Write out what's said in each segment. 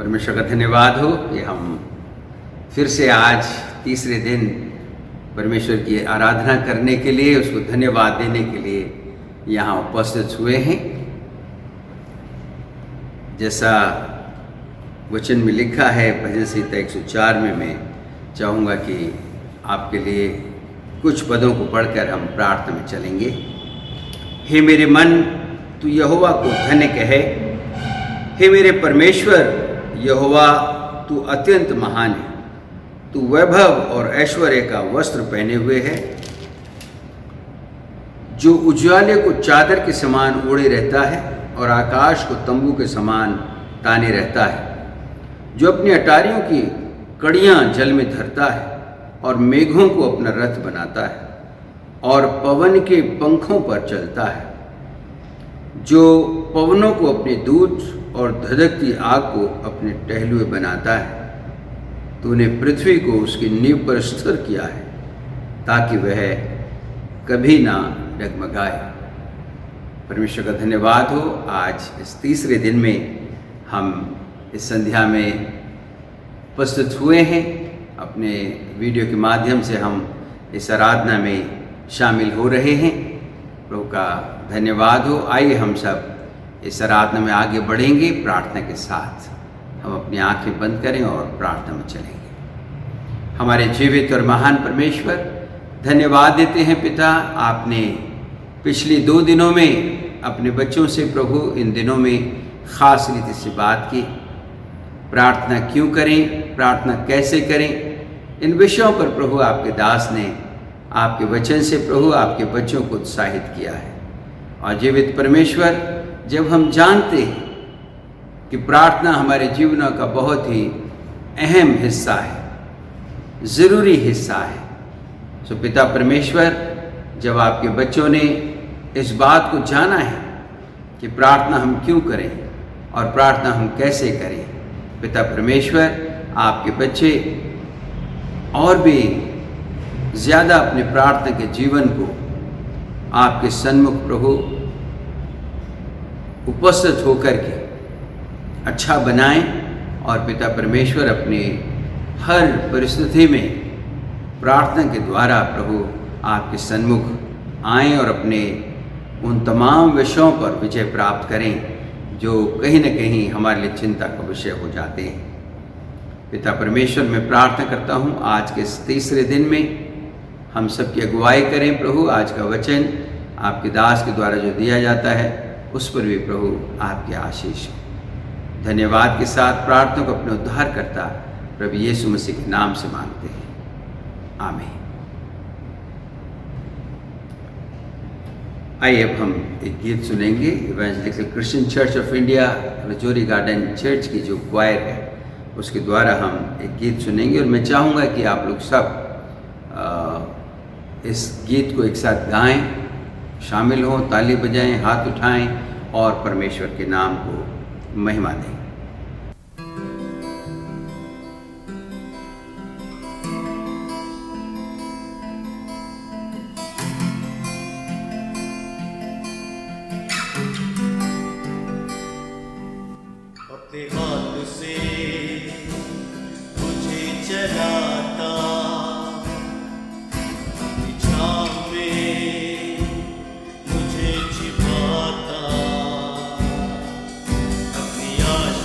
परमेश्वर का धन्यवाद हो कि हम फिर से आज तीसरे दिन परमेश्वर की आराधना करने के लिए, उसको धन्यवाद देने के लिए यहाँ उपस्थित हुए हैं। जैसा वचन में लिखा है भजन संहिता 104 में, मैं चाहूँगा कि आपके लिए कुछ पदों को पढ़कर हम प्रार्थना में चलेंगे। हे मेरे मन, तू यहोवा को धन्य कहे। हे मेरे परमेश्वर यहोवा, तू अत्यंत महान है। तू वैभव और ऐश्वर्य का वस्त्र पहने हुए है, जो उज्ज्वले को चादर के समान ओढ़े रहता है और आकाश को तंबू के समान ताने रहता है, जो अपनी अटारियों की कड़ियाँ जल में धरता है और मेघों को अपना रथ बनाता है और पवन के पंखों पर चलता है, जो पवनों को अपने दूत और धधकती आग को अपने टहलुए बनाता है। तूने पृथ्वी को उसकी नींव पर स्थिर किया है, ताकि वह कभी ना डगमगाए। परमेश्वर का धन्यवाद हो। आज इस तीसरे दिन में हम इस संध्या में उपस्थित हुए हैं। अपने वीडियो के माध्यम से हम इस आराधना में शामिल हो रहे हैं। प्रभु का धन्यवाद हो। आइए हम सब इस आराधना में आगे बढ़ेंगे। प्रार्थना के साथ हम अपनी आंखें बंद करें और प्रार्थना में चलेंगे। हमारे जीवित और महान परमेश्वर, धन्यवाद देते हैं पिता, आपने पिछले 2 दिनों में अपने बच्चों से प्रभु इन दिनों में ख़ास रीति से बात की। प्रार्थना क्यों करें, प्रार्थना कैसे करें, इन विषयों पर प्रभु आपके दास ने आपके वचन से प्रभु आपके बच्चों को उत्साहित किया है। और जीवित परमेश्वर, जब हम जानते हैं कि प्रार्थना हमारे जीवनों का बहुत ही अहम हिस्सा है, ज़रूरी हिस्सा है, तो पिता परमेश्वर, जब आपके बच्चों ने इस बात को जाना है कि प्रार्थना हम क्यों करें और प्रार्थना हम कैसे करें, पिता परमेश्वर, आपके बच्चे और भी ज़्यादा अपने प्रार्थना के जीवन को आपके सन्मुख प्रभु उपस्थित होकर के अच्छा बनाएं और पिता परमेश्वर अपने हर परिस्थिति में प्रार्थना के द्वारा प्रभु आपके सन्मुख आएं और अपने उन तमाम विषयों पर विजय प्राप्त करें जो कहीं न कहीं हमारे लिए चिंता का विषय हो जाते हैं। पिता परमेश्वर, मैं प्रार्थना करता हूँ आज के इस तीसरे दिन में हम सबकी अगुवाई करें प्रभु। आज का वचन आपके दास के द्वारा जो दिया जाता है उस पर भी प्रभु आपकी आशीष हो। धन्यवाद के साथ प्रार्थना को अपने उद्धारकर्ता प्रभु यीशु मसीह के नाम से मांगते हैं, आमीन। आइए अब हम एक गीत सुनेंगे। Evangelical Christian church of India Rajouri garden church की जो क्वायर है उसके द्वारा हम एक गीत सुनेंगे और मैं चाहूँगा कि आप लोग सब इस गीत को एक साथ गाएं, शामिल हों, ताली बजाएं, हाथ उठाएं और परमेश्वर के नाम को महिमा दें। अपने हाथ से मुझे चलाता, अपनी छाँव में मुझे छिपाता, अपनी आशीष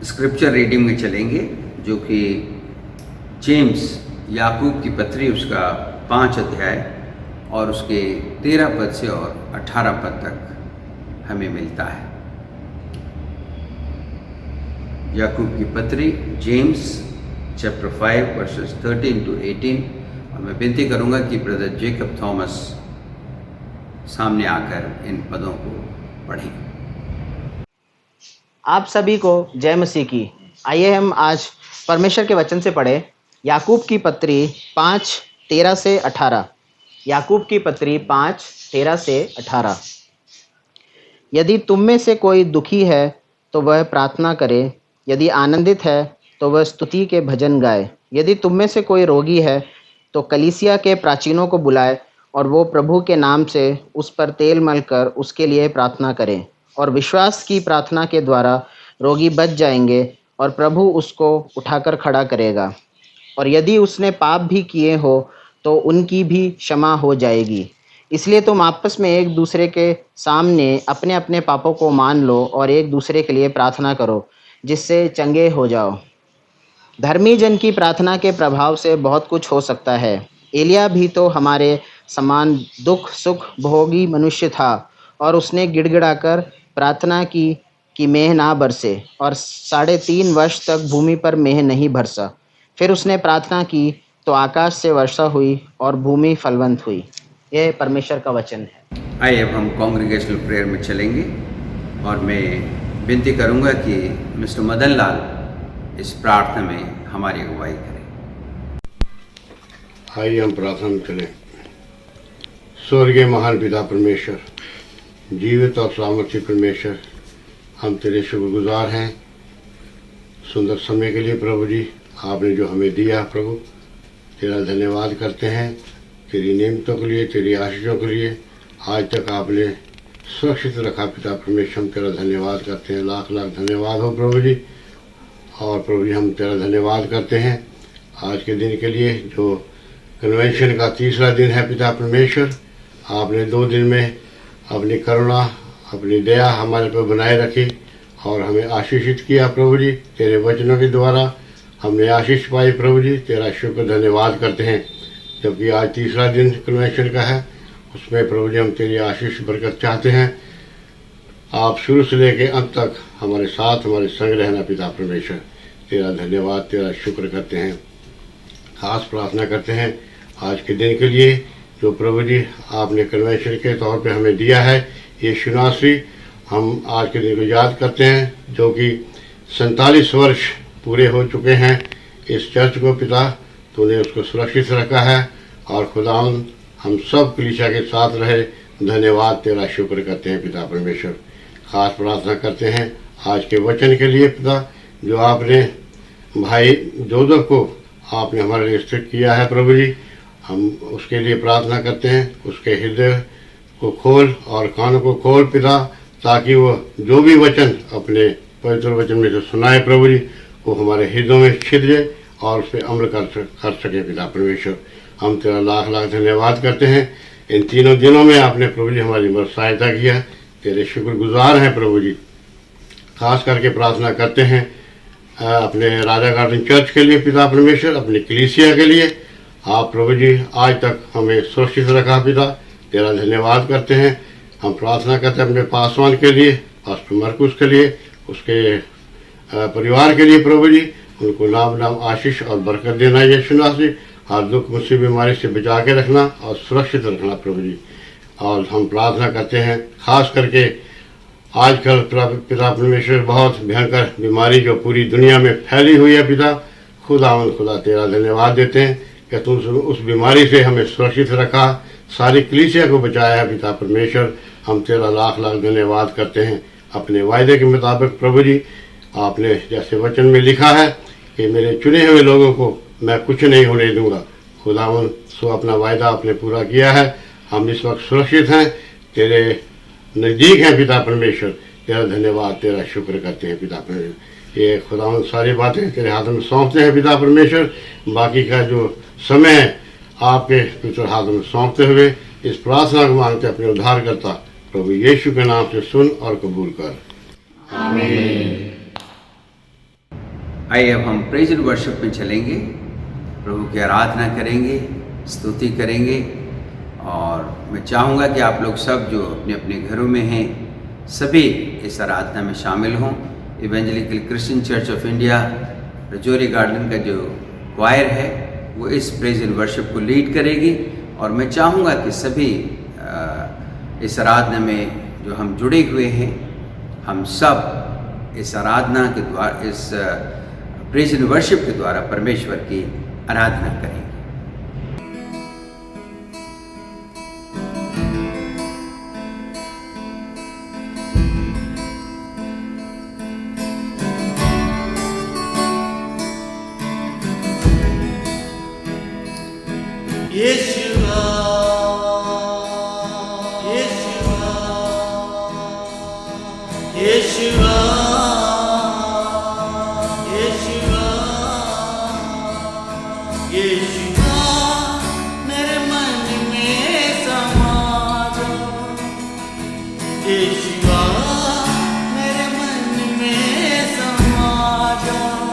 स्क्रिप्चर रीडिंग में चलेंगे, जो कि जेम्स याकूब की पत्री उसका 5 अध्याय और उसके 13 पद से और 18 पद तक हमें मिलता है। याकूब की पत्री जेम्स चैप्टर 5 वर्सेस 13 to 18। और मैं विनती करूंगा कि ब्रदर जेकब थॉमस सामने आकर इन पदों को पढ़ें। आप सभी को जय मसीह की। आइए हम आज परमेश्वर के वचन से पढ़े याकूब की पत्री 5:13 से 18। याकूब की पत्री 5:13 से 18। यदि तुम में से कोई दुखी है तो वह प्रार्थना करे, यदि आनंदित है तो वह स्तुति के भजन गाए। यदि तुम में से कोई रोगी है तो कलीसिया के प्राचीनों को बुलाए और वो प्रभु के नाम से उस पर तेल मलकर उसके लिए प्रार्थना करें, और विश्वास की प्रार्थना के द्वारा रोगी बच जाएंगे और प्रभु उसको उठाकर खड़ा करेगा। और यदि उसने पाप भी किए हो तो उनकी भी क्षमा हो जाएगी। इसलिए तुम आपस में एक दूसरे के सामने अपने अपने पापों को मान लो और एक दूसरे के लिए प्रार्थना करो, जिससे चंगे हो जाओ। धर्मी जन की प्रार्थना के प्रभाव से बहुत कुछ हो सकता है। एलिया भी तो हमारे समान दुख सुख भोगी मनुष्य था, और उसने गिड़गिड़ाकर प्रार्थना की कि मेह ना बरसे, और 3.5 वर्ष तक भूमि पर मेह नहीं बरसा। फिर उसने प्रार्थना की तो आकाश से वर्षा हुई और भूमि फलवंत हुई। यह परमेश्वर का वचन है। आइए अब हम कांग्रेगेशनल प्रेयर में चलेंगे, और मैं विनती करूंगा कि मिस्टर मदन लाल इस प्रार्थना में हमारी अगुवाई करें। आइए हम प्रार्थना करें। स्वर्गीय महान पिता परमेश्वर, जीवित और सामर्थ्य परमेश्वर, हम तेरे शुक्रगुजार हैं सुंदर समय के लिए। प्रभु जी, आपने जो हमें दिया, प्रभु तेरा धन्यवाद करते हैं। तेरी नेमतों के लिए, तेरी आशीषों के लिए आज तक आपने सुरक्षित रखा पिता परमेश्वर, हम तेरा धन्यवाद करते हैं। लाख लाख धन्यवाद हो प्रभु जी। और प्रभु जी, हम तेरा धन्यवाद करते हैं आज के दिन के लिए, जो कन्वेंशन का 3रा दिन है पिता परमेश्वर। आपने 2 दिन में अपनी करुणा, अपनी दया हमारे पर बनाए रखी और हमें आशीषित किया प्रभु जी। तेरे वचनों के द्वारा हमने आशीष पाई प्रभु जी, तेरा शुक्र धन्यवाद करते हैं। जबकि आज 3रा दिन कन्वेंशन का है, उसमें प्रभु जी हम तेरी आशीष बरकत चाहते हैं। आप शुरू से लेकर अंत तक हमारे साथ, हमारे संग रहना पिता परमेश्वर। तेरा धन्यवाद, तेरा शुक्र करते हैं। खास प्रार्थना करते हैं आज के दिन के लिए, जो प्रभु जी आपने कन्वेंशन के तौर पे हमें दिया है। ये शुनासी हम आज के दिन को याद करते हैं, जो कि 47 वर्ष पूरे हो चुके हैं इस चर्च को पिता। तूने उसको सुरक्षित रखा है, और खुदावंद हम सब कलीसिया के साथ रहे। धन्यवाद, तेरा शुक्र करते हैं पिता परमेश्वर। खास प्रार्थना करते हैं आज के वचन के लिए पिता, जो आपने भाई जोसेफ को आपने हमारे लिए स्थित किया है प्रभु जी। हम उसके लिए प्रार्थना करते हैं, उसके हृदय को खोल और कानों को खोल पिता, ताकि वो जो भी वचन अपने पवित्र वचन में जो सुनाए प्रभु जी, वो हमारे हृदयों में छिद जाए और उस पर अमल कर सके पिता परमेश्वर। हम तेरा लाख लाख धन्यवाद करते हैं। इन 3 दिनों में आपने प्रभु जी हमारी मदद सहायता किया, तेरे शुक्रगुजार हैं प्रभु जी। खास करके प्रार्थना करते हैं अपने राजा गार्डन चर्च के लिए पिता परमेश्वर, अपनी कलीसिया के लिए। आप प्रभु जी आज तक हमें सुरक्षित रखा पिता, तेरा धन्यवाद करते हैं। हम प्रार्थना करते हैं अपने पासवान के लिए, पास्टर मरकुस के लिए, उसके परिवार के लिए प्रभु जी। उनको नाम नाम आशीष और बरकत देना यीशु नाम से। हर दुख मुसीबत बीमारी से बचा के रखना और सुरक्षित रखना प्रभु जी। और हम प्रार्थना करते हैं खास करके आजकल पिता परमेश्वर बहुत भयंकर बीमारी जो पूरी दुनिया में फैली हुई है पिता, खुदा तेरा धन्यवाद देते हैं कि तुम उस बीमारी से हमें सुरक्षित रखा, सारी कलीसिया को बचाया है पिता परमेश्वर। हम तेरा लाख लाख धन्यवाद करते हैं। अपने वायदे के मुताबिक प्रभु जी, आपने जैसे वचन में लिखा है कि मेरे चुने हुए लोगों को मैं कुछ नहीं होने दूंगा। खुदावन सो अपना वायदा आपने पूरा किया है। हम इस वक्त सुरक्षित हैं, तेरे नज़दीक हैं पिता परमेश्वर। तेरा धन्यवाद, तेरा शुक्र करते हैं पिता परमेश्वर। ये खुदावन सारी बातें तेरे हाथों में सौंपते हैं पिता परमेश्वर। बाकी का जो समय है आपके पवित्र हाथों में सौंपते हुए इस प्रार्थना को मांगते अपने उद्धार करता प्रभु यीशु के नाम से सुन और कबूल कर। आमीन। आइए अब हम प्रेज एंड वर्शिप में चलेंगे, प्रभु की आराधना करेंगे, स्तुति करेंगे। और मैं चाहूँगा कि आप लोग सब जो अपने अपने घरों में हैं सभी इस आराधना में शामिल हों। Evangelical Christian church of India Rajouri garden का जो क्वायर है वो इस प्रेज एंड वर्शिप को लीड करेगी। और मैं चाहूँगा कि सभी इस आराधना में जो हम जुड़े हुए हैं हम सब इस आराधना के द्वारा, इस प्रेज एंड वर्शिप के द्वारा परमेश्वर की आराधना करेंगे। यीशुआ यीशुआ यीशुआ यीशुआ यीशुआ मेरे मन में समा जाओ। यीशुआ मेरे मन में समा जाओ।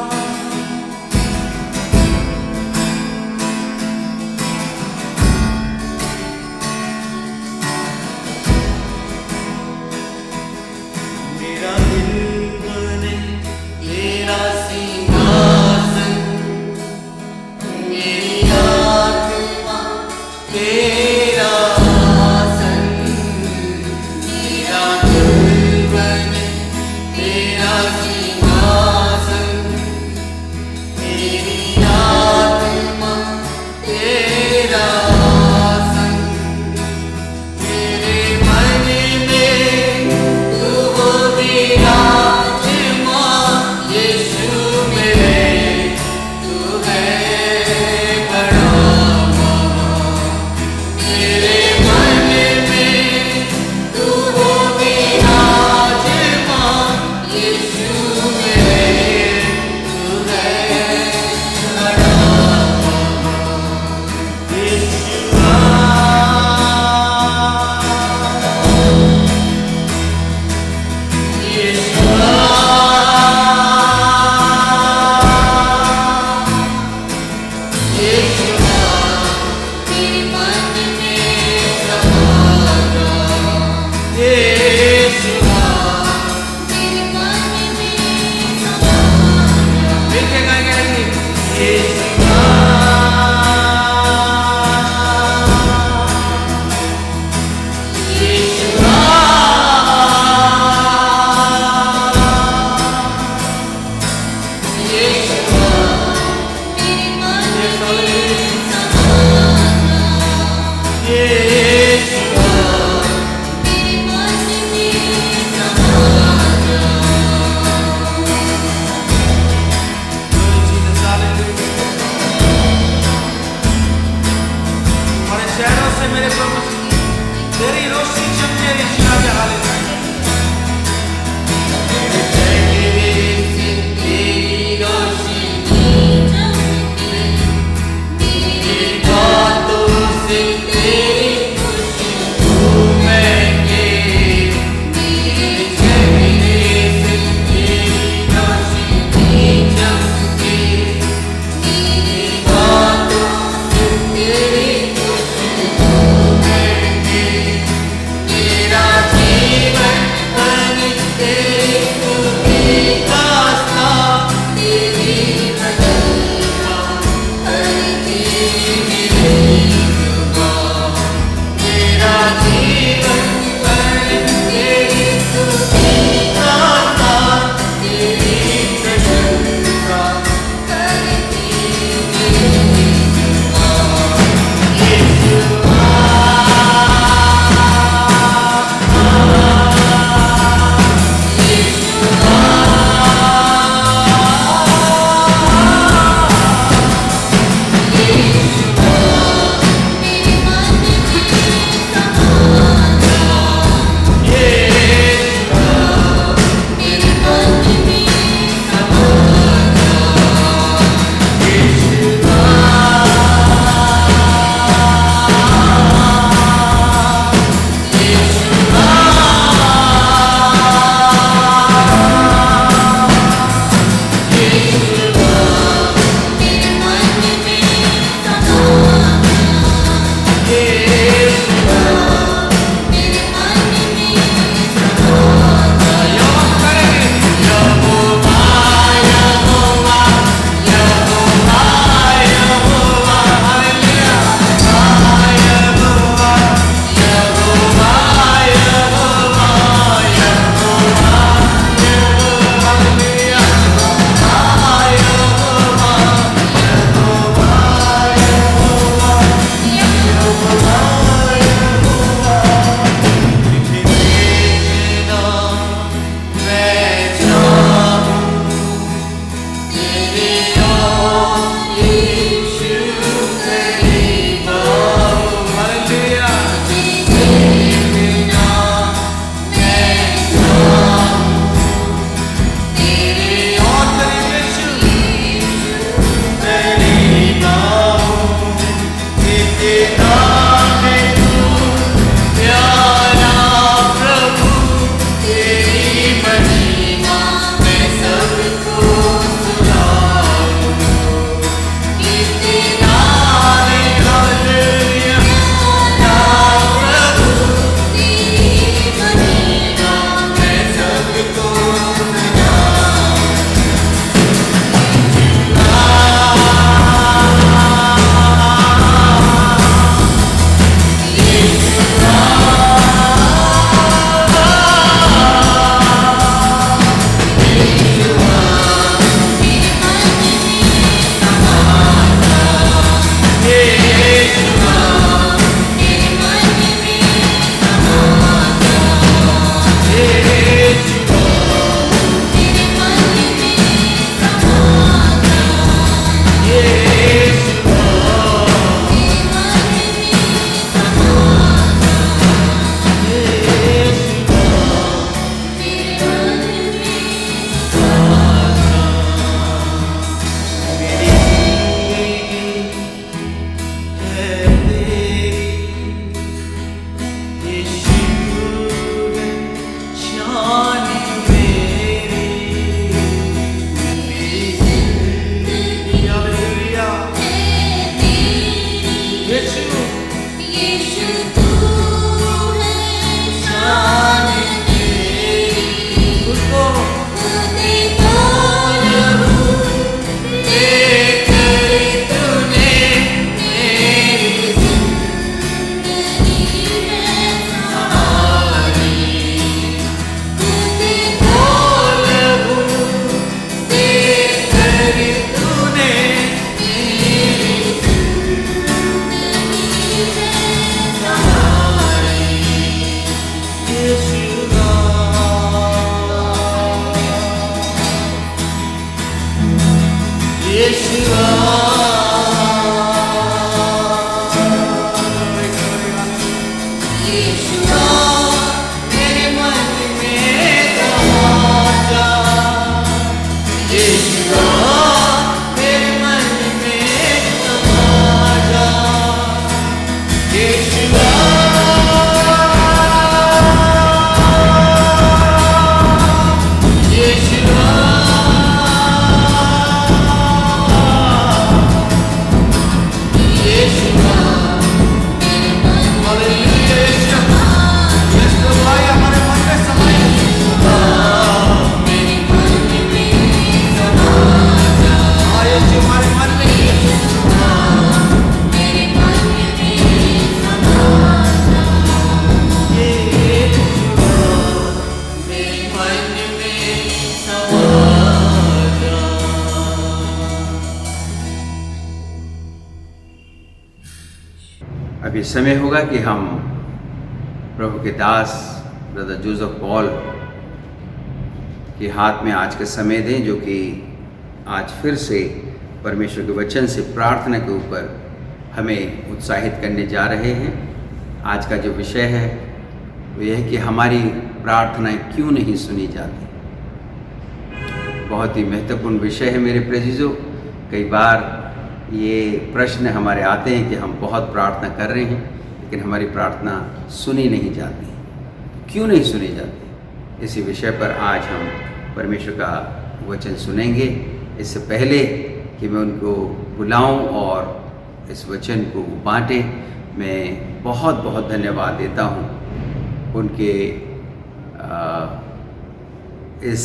यीशुआ यीशुआ मेरे मन में समा जा यीशुआ मेरे मन में समा जा यीशुआ अभी समय होगा कि हम प्रभु के दास ब्रदर जोसेफ पॉल के हाथ में आज का समय दें, जो कि आज फिर से परमेश्वर के वचन से प्रार्थना के ऊपर हमें उत्साहित करने जा रहे हैं। आज का जो विषय है वो यह है कि हमारी प्रार्थनाएं क्यों नहीं सुनी जाती। बहुत ही महत्वपूर्ण विषय है मेरे प्रेजिजों। कई बार ये प्रश्न हमारे आते हैं कि हम बहुत प्रार्थना कर रहे हैं लेकिन हमारी प्रार्थना सुनी नहीं जाती। क्यों नहीं सुनी जाती? इसी विषय पर आज हम परमेश्वर का वचन सुनेंगे। इससे पहले कि मैं उनको बुलाऊं और इस वचन को बांटें, मैं बहुत बहुत धन्यवाद देता हूं उनके इस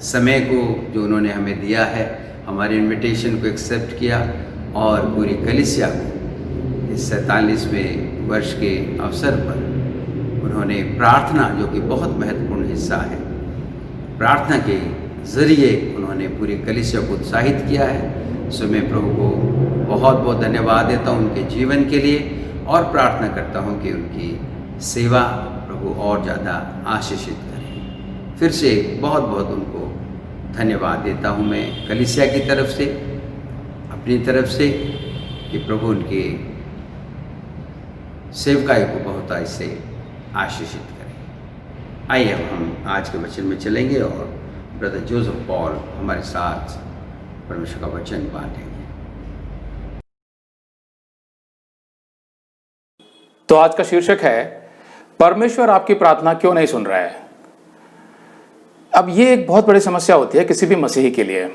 समय को जो उन्होंने हमें दिया है, हमारे इनविटेशन को एक्सेप्ट किया और पूरी कलीसिया को इस 47वें वर्ष के अवसर पर उन्होंने प्रार्थना, जो कि बहुत महत्वपूर्ण हिस्सा है, प्रार्थना के ज़रिए उन्होंने पूरी कलीसिया को उत्साहित किया है। सो मैं प्रभु को बहुत बहुत धन्यवाद देता हूँ उनके जीवन के लिए और प्रार्थना करता हूँ कि उनकी सेवा प्रभु और ज़्यादा आशीषित करें। फिर से बहुत बहुत उनको धन्यवाद देता हूँ मैं कलीसिया की तरफ से, अपनी तरफ से, कि प्रभु उनके सेवकाई को बहुत ऐसे आशीषित करें। आइए अब हम आज के वचन में चलेंगे और ब्रदर जोसेफ पॉल हमारे साथ परमेश्वर का वचन बांटेंगे। तो आज का शीर्षक है परमेश्वर आपकी प्रार्थना क्यों नहीं सुन रहा है। अब ये एक बहुत बड़ी समस्या होती है किसी भी मसीही के लिए।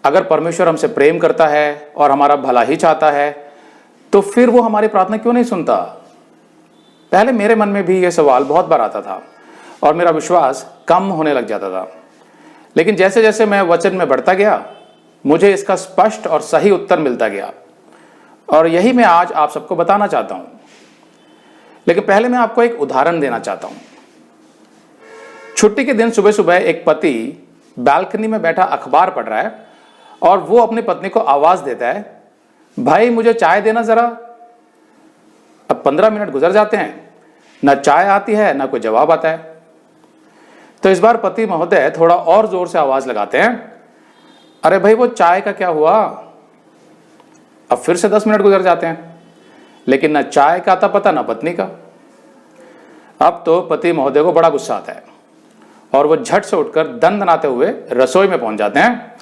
अगर परमेश्वर हमसे प्रेम करता है और हमारा भला ही चाहता है तो फिर वो हमारी प्रार्थना क्यों नहीं सुनता। पहले मेरे मन में भी ये सवाल बहुत बार आता था और मेरा विश्वास कम होने लग जाता था, लेकिन जैसे जैसे मैं वचन में बढ़ता गया मुझे इसका स्पष्ट और सही उत्तर मिलता गया और यही मैं आज आप सबको बताना चाहता हूं। लेकिन पहले मैं आपको एक उदाहरण देना चाहता हूं। छुट्टी के दिन सुबह सुबह एक पति बालकनी में बैठा अखबार पढ़ रहा है और वो अपनी पत्नी को आवाज देता है, भाई मुझे चाय देना जरा। अब 15 मिनट गुजर जाते हैं, ना चाय आती है ना कोई जवाब आता है। तो इस बार पति महोदय थोड़ा और जोर से आवाज लगाते हैं, अरे भाई वो चाय का क्या हुआ। अब फिर से 10 मिनट गुजर जाते हैं लेकिन ना चाय का आता पता ना पत्नी का। अब तो पति महोदय को बड़ा गुस्सा आता है और वो झट से उठकर दंदनाते हुए रसोई में पहुंच जाते हैं,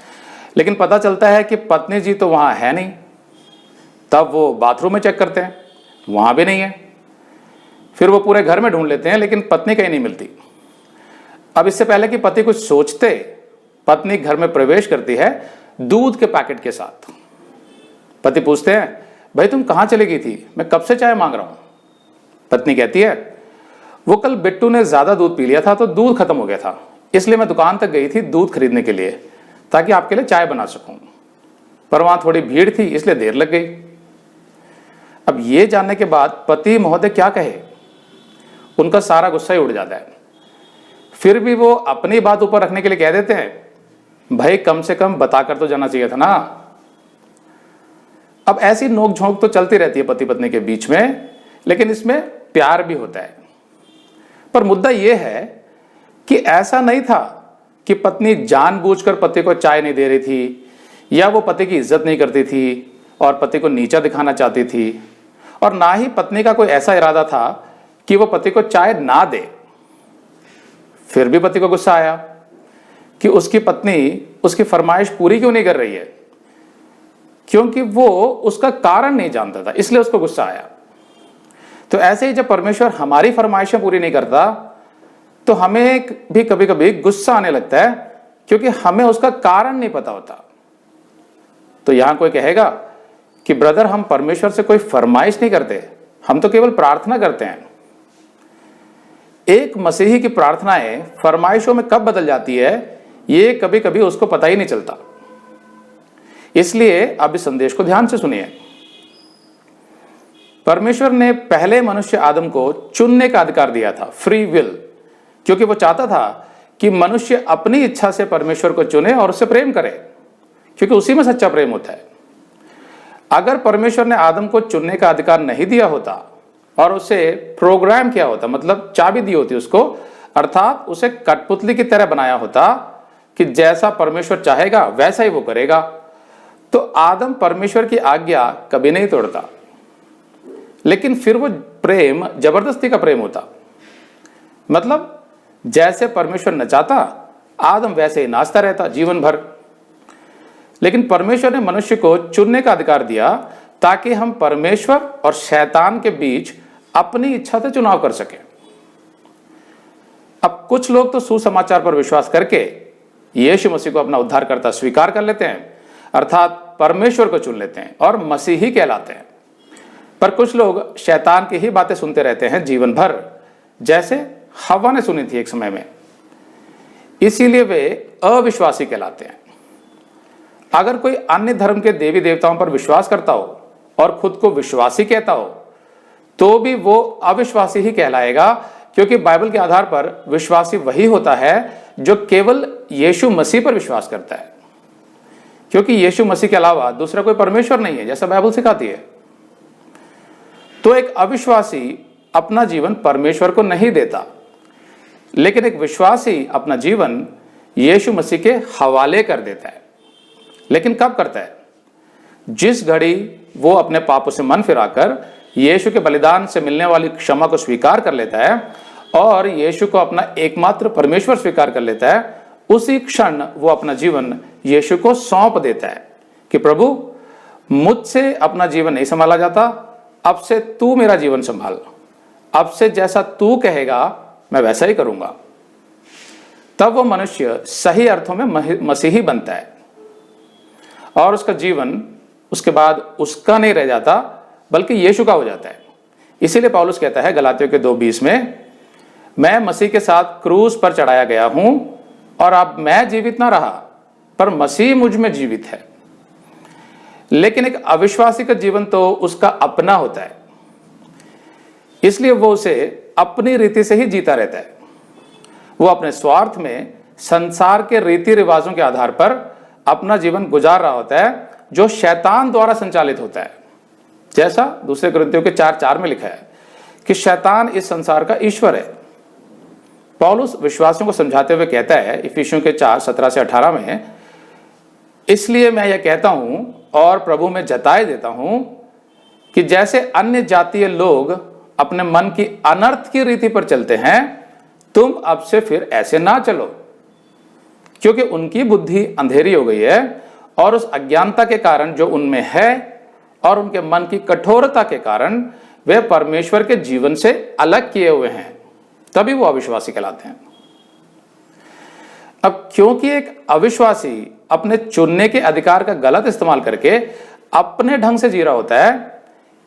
लेकिन पता चलता है कि पत्नी जी तो वहां है नहीं। तब वो बाथरूम में चेक करते हैं, वहां भी नहीं है। फिर वो पूरे घर में ढूंढ लेते हैं लेकिन पत्नी कहीं नहीं मिलती। अब इससे पहले कि पति कुछ सोचते, पत्नी घर में प्रवेश करती है दूध के पैकेट के साथ। पति पूछते हैं, भाई तुम कहां चली गई थी, मैं कब से चाय मांग रहा हूं। पत्नी कहती है, वो कल बिट्टू ने ज्यादा दूध पी लिया था तो दूध खत्म हो गया था, इसलिए मैं दुकान तक गई थी दूध खरीदने के लिए ताकि आपके लिए चाय बना सकूं, पर वहां थोड़ी भीड़ थी इसलिए देर लग गई। अब ये जानने के बाद पति महोदय क्या कहे, उनका सारा गुस्सा ही उड़ जाता है। फिर भी वो अपनी बात ऊपर रखने के लिए कह देते हैं, भाई कम से कम बताकर तो जाना चाहिए था ना। अब ऐसी नोकझोंक तो चलती रहती है पति पत्नी के बीच में, लेकिन इसमें प्यार भी होता है। पर मुद्दा यह है कि ऐसा नहीं था कि पत्नी जानबूझकर पति को चाय नहीं दे रही थी या वो पति की इज्जत नहीं करती थी और पति को नीचा दिखाना चाहती थी, और ना ही पत्नी का कोई ऐसा इरादा था कि वो पति को चाय ना दे। फिर भी पति को गुस्सा आया कि उसकी पत्नी उसकी फरमाइश पूरी क्यों नहीं कर रही है, क्योंकि वो उसका कारण नहीं जानता था, इसलिए उसको गुस्सा आया। तो ऐसे ही जब परमेश्वर हमारी फरमाइशें पूरी नहीं करता तो हमें भी कभी कभी गुस्सा आने लगता है, क्योंकि हमें उसका कारण नहीं पता होता। तो यहां कोई कहेगा कि ब्रदर, हम परमेश्वर से कोई फरमाइश नहीं करते, हम तो केवल प्रार्थना करते हैं। एक मसीही की प्रार्थनाएं फरमाइशों में कब बदल जाती है, ये कभी कभी उसको पता ही नहीं चलता। इसलिए आप इस संदेश को ध्यान से सुनिए। परमेश्वर ने पहले मनुष्य आदम को चुनने का अधिकार दिया था, फ्री विल, क्योंकि वो चाहता था कि मनुष्य अपनी इच्छा से परमेश्वर को चुने और उससे प्रेम करे, क्योंकि उसी में सच्चा प्रेम होता है। अगर परमेश्वर ने आदम को चुनने का अधिकार नहीं दिया होता और उसे प्रोग्राम किया होता, मतलब चाबी दी होती उसको, अर्थात उसे कठपुतली की तरह बनाया होता कि जैसा परमेश्वर चाहेगा वैसा ही वो करेगा, तो आदम परमेश्वर की आज्ञा कभी नहीं तोड़ता। लेकिन फिर वो प्रेम जबरदस्ती का प्रेम होता, मतलब जैसे परमेश्वर नचाता आदम वैसे ही नाचता रहता जीवन भर। लेकिन परमेश्वर ने मनुष्य को चुनने का अधिकार दिया ताकि हम परमेश्वर और शैतान के बीच अपनी इच्छा से चुनाव कर सकें। अब कुछ लोग तो सुसमाचार पर विश्वास करके यीशु मसीह को अपना उद्धारकर्ता स्वीकार कर लेते हैं, अर्थात परमेश्वर को चुन लेते हैं और मसीही कहलाते हैं। पर कुछ लोग शैतान की ही बातें सुनते रहते हैं जीवन भर, जैसे हवा ने सुनी थी एक समय में, इसीलिए वे अविश्वासी कहलाते हैं। अगर कोई अन्य धर्म के देवी देवताओं पर विश्वास करता हो और खुद को विश्वासी कहता हो तो भी वो अविश्वासी ही कहलाएगा, क्योंकि बाइबल के आधार पर विश्वासी वही होता है जो केवल यीशु मसीह पर विश्वास करता है, क्योंकि यीशु मसीह के अलावा दूसरा कोई परमेश्वर नहीं है, जैसा बाइबल सिखाती है। तो एक अविश्वासी अपना जीवन परमेश्वर को नहीं देता, लेकिन एक विश्वासी अपना जीवन यीशु मसीह के हवाले कर देता है। लेकिन कब करता है? जिस घड़ी वो अपने पापों से मन फिराकर यीशु के बलिदान से मिलने वाली क्षमा को स्वीकार कर लेता है और यीशु को अपना एकमात्र परमेश्वर स्वीकार कर लेता है, उसी क्षण वो अपना जीवन यीशु को सौंप देता है कि प्रभु, मुझसे अपना जीवन नहीं संभाला जाता, अब से तू मेरा जीवन संभाल, अब से जैसा तू कहेगा मैं वैसा ही करूंगा। तब वो मनुष्य सही अर्थों में मसीही बनता है और उसका जीवन उसके बाद उसका नहीं रह जाता, बल्कि यीशु का हो जाता है। इसीलिए पौलुस कहता है गलातियों के 2:20 में, मैं मसीह के साथ क्रूस पर चढ़ाया गया हूं और अब मैं जीवित ना रहा, पर मसीह मुझ में जीवित है। लेकिन एक अविश्वासी का जीवन तो उसका अपना होता है, इसलिए वो उसे अपनी रीति से ही जीता रहता है। वो अपने स्वार्थ में संसार के रीति रिवाजों के आधार पर अपना जीवन गुजार रहा होता है, जो शैतान द्वारा संचालित होता है। जैसा दूसरे कुरिन्थियों के 4:4 में लिखा है कि शैतान इस संसार का ईश्वर है। पौलुस विश्वासियों को समझाते हुए कहता है इफिसियों के 4:17 से 18 में, इसलिए मैं यह कहता हूं और प्रभु में जताए देता हूं कि जैसे अन्य जातीय लोग अपने मन की अनर्थ की रीति पर चलते हैं, तुम अब से फिर ऐसे ना चलो, क्योंकि उनकी बुद्धि अंधेरी हो गई है और उस अज्ञानता के कारण जो उनमें है और उनके मन की कठोरता के कारण वे परमेश्वर के जीवन से अलग किए हुए हैं, तभी वो अविश्वासी कहलाते हैं। अब क्योंकि एक अविश्वासी अपने चुनने के अधिकार का गलत इस्तेमाल करके अपने ढंग से जी रहा होता है,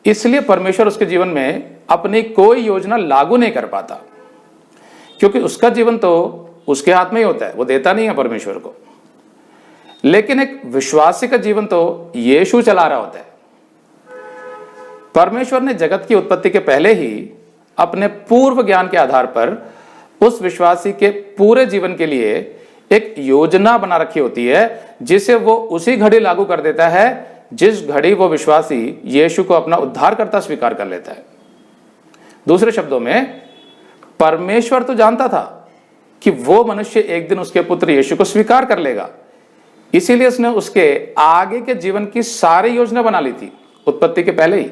इसलिए परमेश्वर उसके जीवन में अपनी कोई योजना लागू नहीं कर पाता, क्योंकि उसका जीवन तो उसके हाथ में ही होता है, वो देता नहीं है परमेश्वर को। लेकिन एक विश्वासी का जीवन तो यीशु चला रहा होता है। परमेश्वर ने जगत की उत्पत्ति के पहले ही अपने पूर्व ज्ञान के आधार पर उस विश्वासी के पूरे जीवन के लिए एक योजना बना रखी होती है, जिसे वो उसी घड़ी लागू कर देता है जिस घड़ी वो विश्वासी यीशु को अपना उद्धारकर्ता स्वीकार कर लेता है। दूसरे शब्दों में, परमेश्वर तो जानता था कि वो मनुष्य एक दिन उसके पुत्र यीशु को स्वीकार कर लेगा, इसीलिए उसने उसके आगे के जीवन की सारी योजना बना ली थी उत्पत्ति के पहले ही।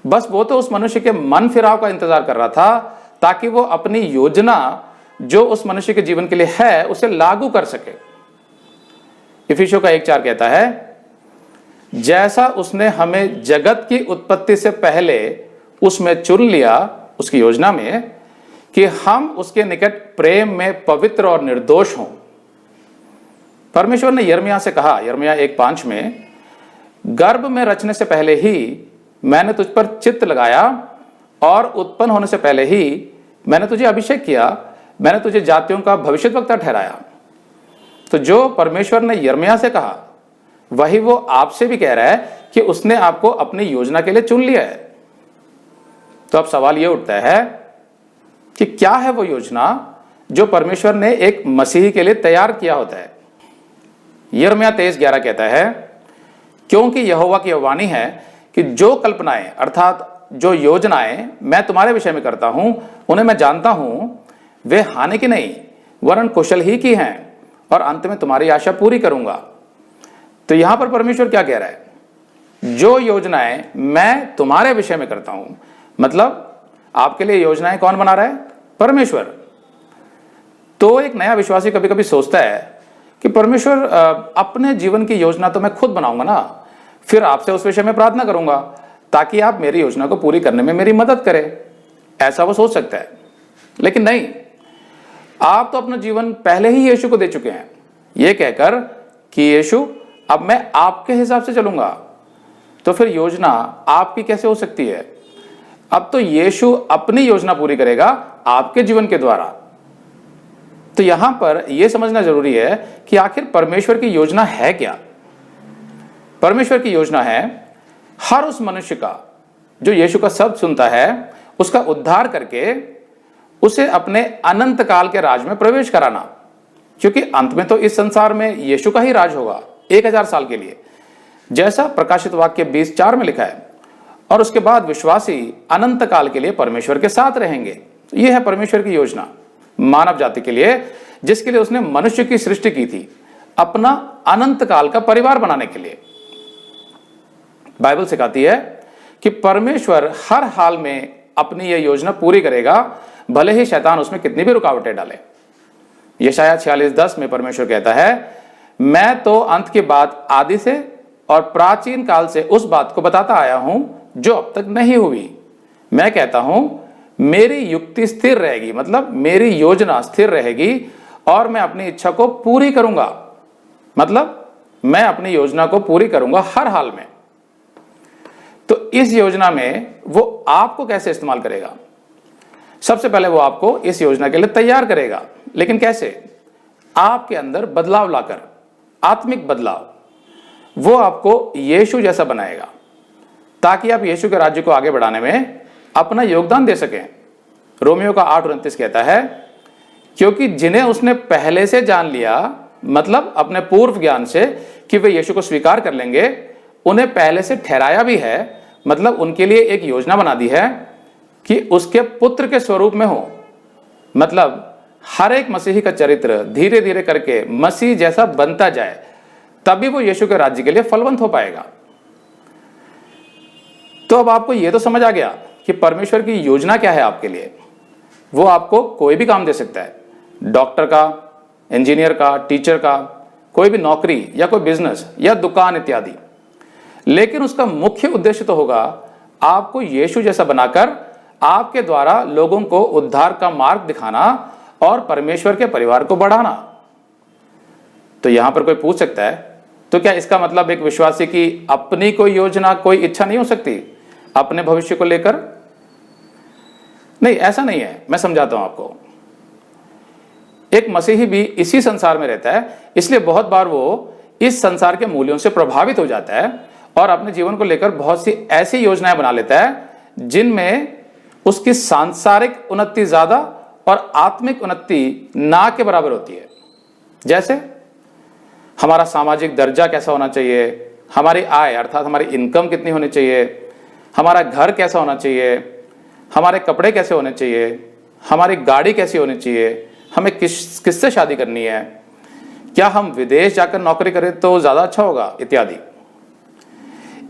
बस वो तो उस मनुष्य के मन फिराव का इंतजार कर रहा था ताकि वो अपनी योजना जो उस मनुष्य के जीवन के लिए है उसे लागू कर सके। इफिसियों का 1:4 कहता है, जैसा उसने हमें जगत की उत्पत्ति से पहले उसमें चुन लिया, उसकी योजना में, कि हम उसके निकट प्रेम में पवित्र और निर्दोष हों। परमेश्वर ने यिर्मयाह से कहा, यिर्मयाह 1:5 में, गर्भ में रचने से पहले ही मैंने तुझ पर चित्त लगाया और उत्पन्न होने से पहले ही मैंने तुझे अभिषेक किया, मैंने तुझे जातियों का भविष्यद्वक्ता ठहराया। तो जो परमेश्वर ने यिर्मयाह से कहा वही वो आपसे भी कह रहा है कि उसने आपको अपनी योजना के लिए चुन लिया है। तो अब सवाल ये उठता है कि क्या है वो योजना जो परमेश्वर ने एक मसीही के लिए तैयार किया होता है। यिर्मयाह 23:11 कहता है, क्योंकि यहोवा की वाणी है कि जो कल्पनाएं अर्थात जो योजनाएं मैं तुम्हारे विषय में करता हूं उन्हें मैं जानता हूं, वे हानि की नहीं वरन कुशल ही की हैं और अंत में तुम्हारी आशा पूरी करूंगा। तो यहां पर परमेश्वर क्या कह रहा है, जो योजनाएं मैं तुम्हारे विषय में करता हूं, मतलब आपके लिए योजनाएं कौन बना रहा है? परमेश्वर। तो एक नया विश्वासी कभी कभी सोचता है कि परमेश्वर अपने जीवन की योजना तो मैं खुद बनाऊंगा ना, फिर आपसे उस विषय में प्रार्थना करूंगा ताकि आप मेरी योजना को पूरी करने में मेरी मदद करें। ऐसा वो सोच सकता है, लेकिन नहीं, आप तो अपना जीवन पहले ही यीशु को दे चुके हैं, ये कहकर कि यीशु अब मैं आपके हिसाब से चलूंगा। तो फिर योजना आपकी कैसे हो सकती है? अब तो यीशु अपनी योजना पूरी करेगा आपके जीवन के द्वारा। तो यहां पर यह समझना जरूरी है कि आखिर परमेश्वर की योजना है क्या। परमेश्वर की योजना है हर उस मनुष्य का जो यीशु का शब्द सुनता है उसका उद्धार करके उसे अपने अनंत काल के राज में प्रवेश कराना, क्योंकि अंत में तो इस संसार में यीशु का ही राज होगा 1000 साल के लिए, जैसा प्रकाशित वाक्य 20:4 में लिखा है। और उसके बाद विश्वासी अनंत काल के लिए परमेश्वर के साथ रहेंगे। यह है परमेश्वर की योजना मानव जाति के लिए, जिसके लिए उसने मनुष्य की सृष्टि की थी, अपना अनंत काल का परिवार बनाने के लिए। बाइबल सिखाती है कि परमेश्वर हर हाल में अपनी यह योजना पूरी करेगा, भले ही शैतान उसमें कितनी भी रुकावटें डाले। यशायाह 46:10 में परमेश्वर कहता है, मैं तो अंत की बात आदि से और प्राचीन काल से उस बात को बताता आया हूं जो अब तक नहीं हुई। मैं कहता हूं मेरी युक्ति स्थिर रहेगी, मतलब मेरी योजना स्थिर रहेगी और मैं अपनी इच्छा को पूरी करूंगा, मतलब मैं अपनी योजना को पूरी करूंगा हर हाल में। तो इस योजना में वो आपको कैसे इस्तेमाल करेगा? सबसे पहले वो आपको इस योजना के लिए तैयार करेगा, लेकिन कैसे? आपके अंदर बदलाव लाकर, आत्मिक बदलाव। वो आपको यीशु जैसा बनाएगा ताकि आप यीशु के राज्य को आगे बढ़ाने में अपना योगदान दे सकें। रोमियो का 8:29 कहता है, क्योंकि जिन्हें उसने पहले से जान लिया, मतलब अपने पूर्व ज्ञान से कि वे यीशु को स्वीकार कर लेंगे, उन्हें पहले से ठहराया भी है, मतलब उनके लिए एक योजना बना दी है कि उसके पुत्र के स्वरूप में हो। मतलब हर एक मसीही का चरित्र धीरे धीरे करके मसीह जैसा बनता जाए, तभी वो यीशु के राज्य के लिए फलवंत हो पाएगा। तो अब आपको यह तो समझ आ गया कि परमेश्वर की योजना क्या है आपके लिए। वो आपको कोई भी काम दे सकता है, डॉक्टर का, इंजीनियर का, टीचर का, कोई भी नौकरी या कोई बिजनेस या दुकान इत्यादि, लेकिन उसका मुख्य उद्देश्य तो होगा आपको यीशु जैसा बनाकर आपके द्वारा लोगों को उद्धार का मार्ग दिखाना और परमेश्वर के परिवार को बढ़ाना। तो यहां पर कोई पूछ सकता है, तो क्या इसका मतलब एक विश्वासी की अपनी कोई योजना, कोई इच्छा नहीं हो सकती अपने भविष्य को लेकर? नहीं, ऐसा नहीं है। मैं समझाता हूं आपको। एक मसीही भी इसी संसार में रहता है, इसलिए बहुत बार वो इस संसार के मूल्यों से प्रभावित हो जाता है और अपने जीवन को लेकर बहुत सी ऐसी योजनाएं बना लेता है जिनमें उसकी सांसारिक उन्नति ज्यादा और आत्मिक उन्नति ना के बराबर होती है। जैसे हमारा सामाजिक दर्जा कैसा होना चाहिए, हमारी आय अर्थात हमारी इनकम कितनी होनी चाहिए, हमारा घर कैसा होना चाहिए, हमारे कपड़े कैसे होने चाहिए, हमारी गाड़ी कैसी होनी चाहिए, हमें किससे शादी करनी है, क्या हम विदेश जाकर नौकरी करें तो ज़्यादा अच्छा होगा, इत्यादि।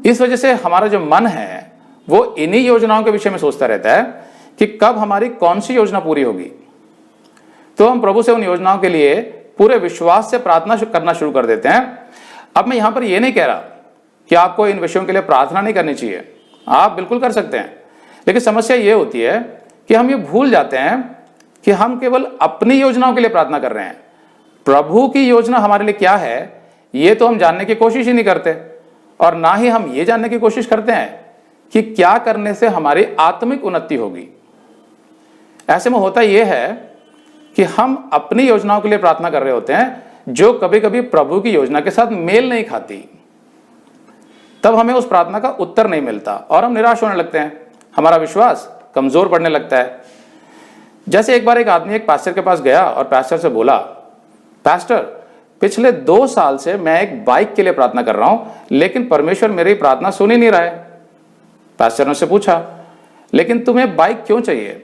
इस वजह से हमारा जो मन है वो इन्हीं योजनाओं के विषय में सोचता रहता है कि कब हमारी कौन सी योजना पूरी होगी। तो हम प्रभु से उन योजनाओं के लिए पूरे विश्वास से प्रार्थना करना शुरू कर देते हैं। अब मैं यहां पर यह नहीं कह रहा कि आपको इन विषयों के लिए प्रार्थना नहीं करनी चाहिए, आप बिल्कुल कर सकते हैं। लेकिन समस्या यह होती है कि हम ये भूल जाते हैं कि हम केवल अपनी योजनाओं के लिए प्रार्थना कर रहे हैं। प्रभु की योजना हमारे लिए क्या है ये तो हम जानने की कोशिश ही नहीं करते, और ना ही हम ये जानने की कोशिश करते हैं कि क्या करने से हमारी आत्मिक उन्नति होगी। ऐसे में होता यह है कि हम अपनी योजनाओं के लिए प्रार्थना कर रहे होते हैं जो कभी कभी प्रभु की योजना के साथ मेल नहीं खाती। तब हमें उस प्रार्थना का उत्तर नहीं मिलता और हम निराश होने लगते हैं, हमारा विश्वास कमजोर पड़ने लगता है। जैसे एक बार एक आदमी एक पास्टर के पास गया और पास्टर से बोला, पास्टर पिछले 2 साल से मैं एक बाइक के लिए प्रार्थना कर रहा हूं लेकिन परमेश्वर मेरी प्रार्थना सुन ही नहीं रहा है। पास्टर ने उससे पूछा, लेकिन तुम्हें बाइक क्यों चाहिए?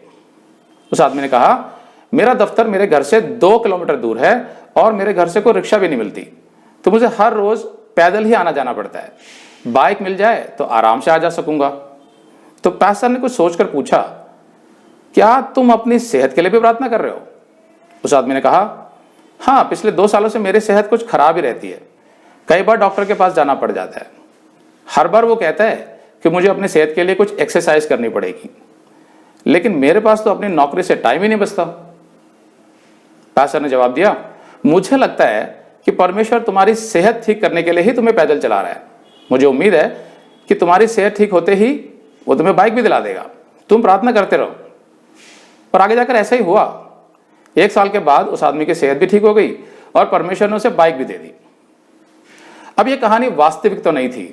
उस आदमी ने कहा, मेरा दफ्तर मेरे घर से 2 किलोमीटर दूर है और मेरे घर से कोई रिक्शा भी नहीं मिलती, तो मुझे हर रोज पैदल ही आना जाना पड़ता है। बाइक मिल जाए तो आराम से आ जा सकूंगा। तो पास्टर ने कुछ सोचकर पूछा, क्या तुम अपनी सेहत के लिए भी प्रार्थना कर रहे हो? उस आदमी ने कहा, हाँ, पिछले 2 सालों से मेरी सेहत कुछ खराब ही रहती है, कई बार डॉक्टर के पास जाना पड़ जाता है। हर बार वो कहता है कि मुझे अपनी सेहत के लिए कुछ एक्सरसाइज करनी पड़ेगी, लेकिन मेरे पास तो अपनी नौकरी से टाइम ही नहीं बचता। पास्टर ने जवाब दिया, मुझे लगता है कि परमेश्वर तुम्हारी सेहत ठीक करने के लिए ही तुम्हें पैदल चला रहा है। मुझे उम्मीद है कि तुम्हारी सेहत ठीक होते ही वो तुम्हें बाइक भी दिला देगा, तुम प्रार्थना करते रहो। और आगे जाकर ऐसा ही हुआ। 1 साल के बाद उस आदमी की सेहत भी ठीक हो गई और परमेश्वर ने उसे बाइक भी दे दी। अब यह कहानी वास्तविक तो नहीं थी,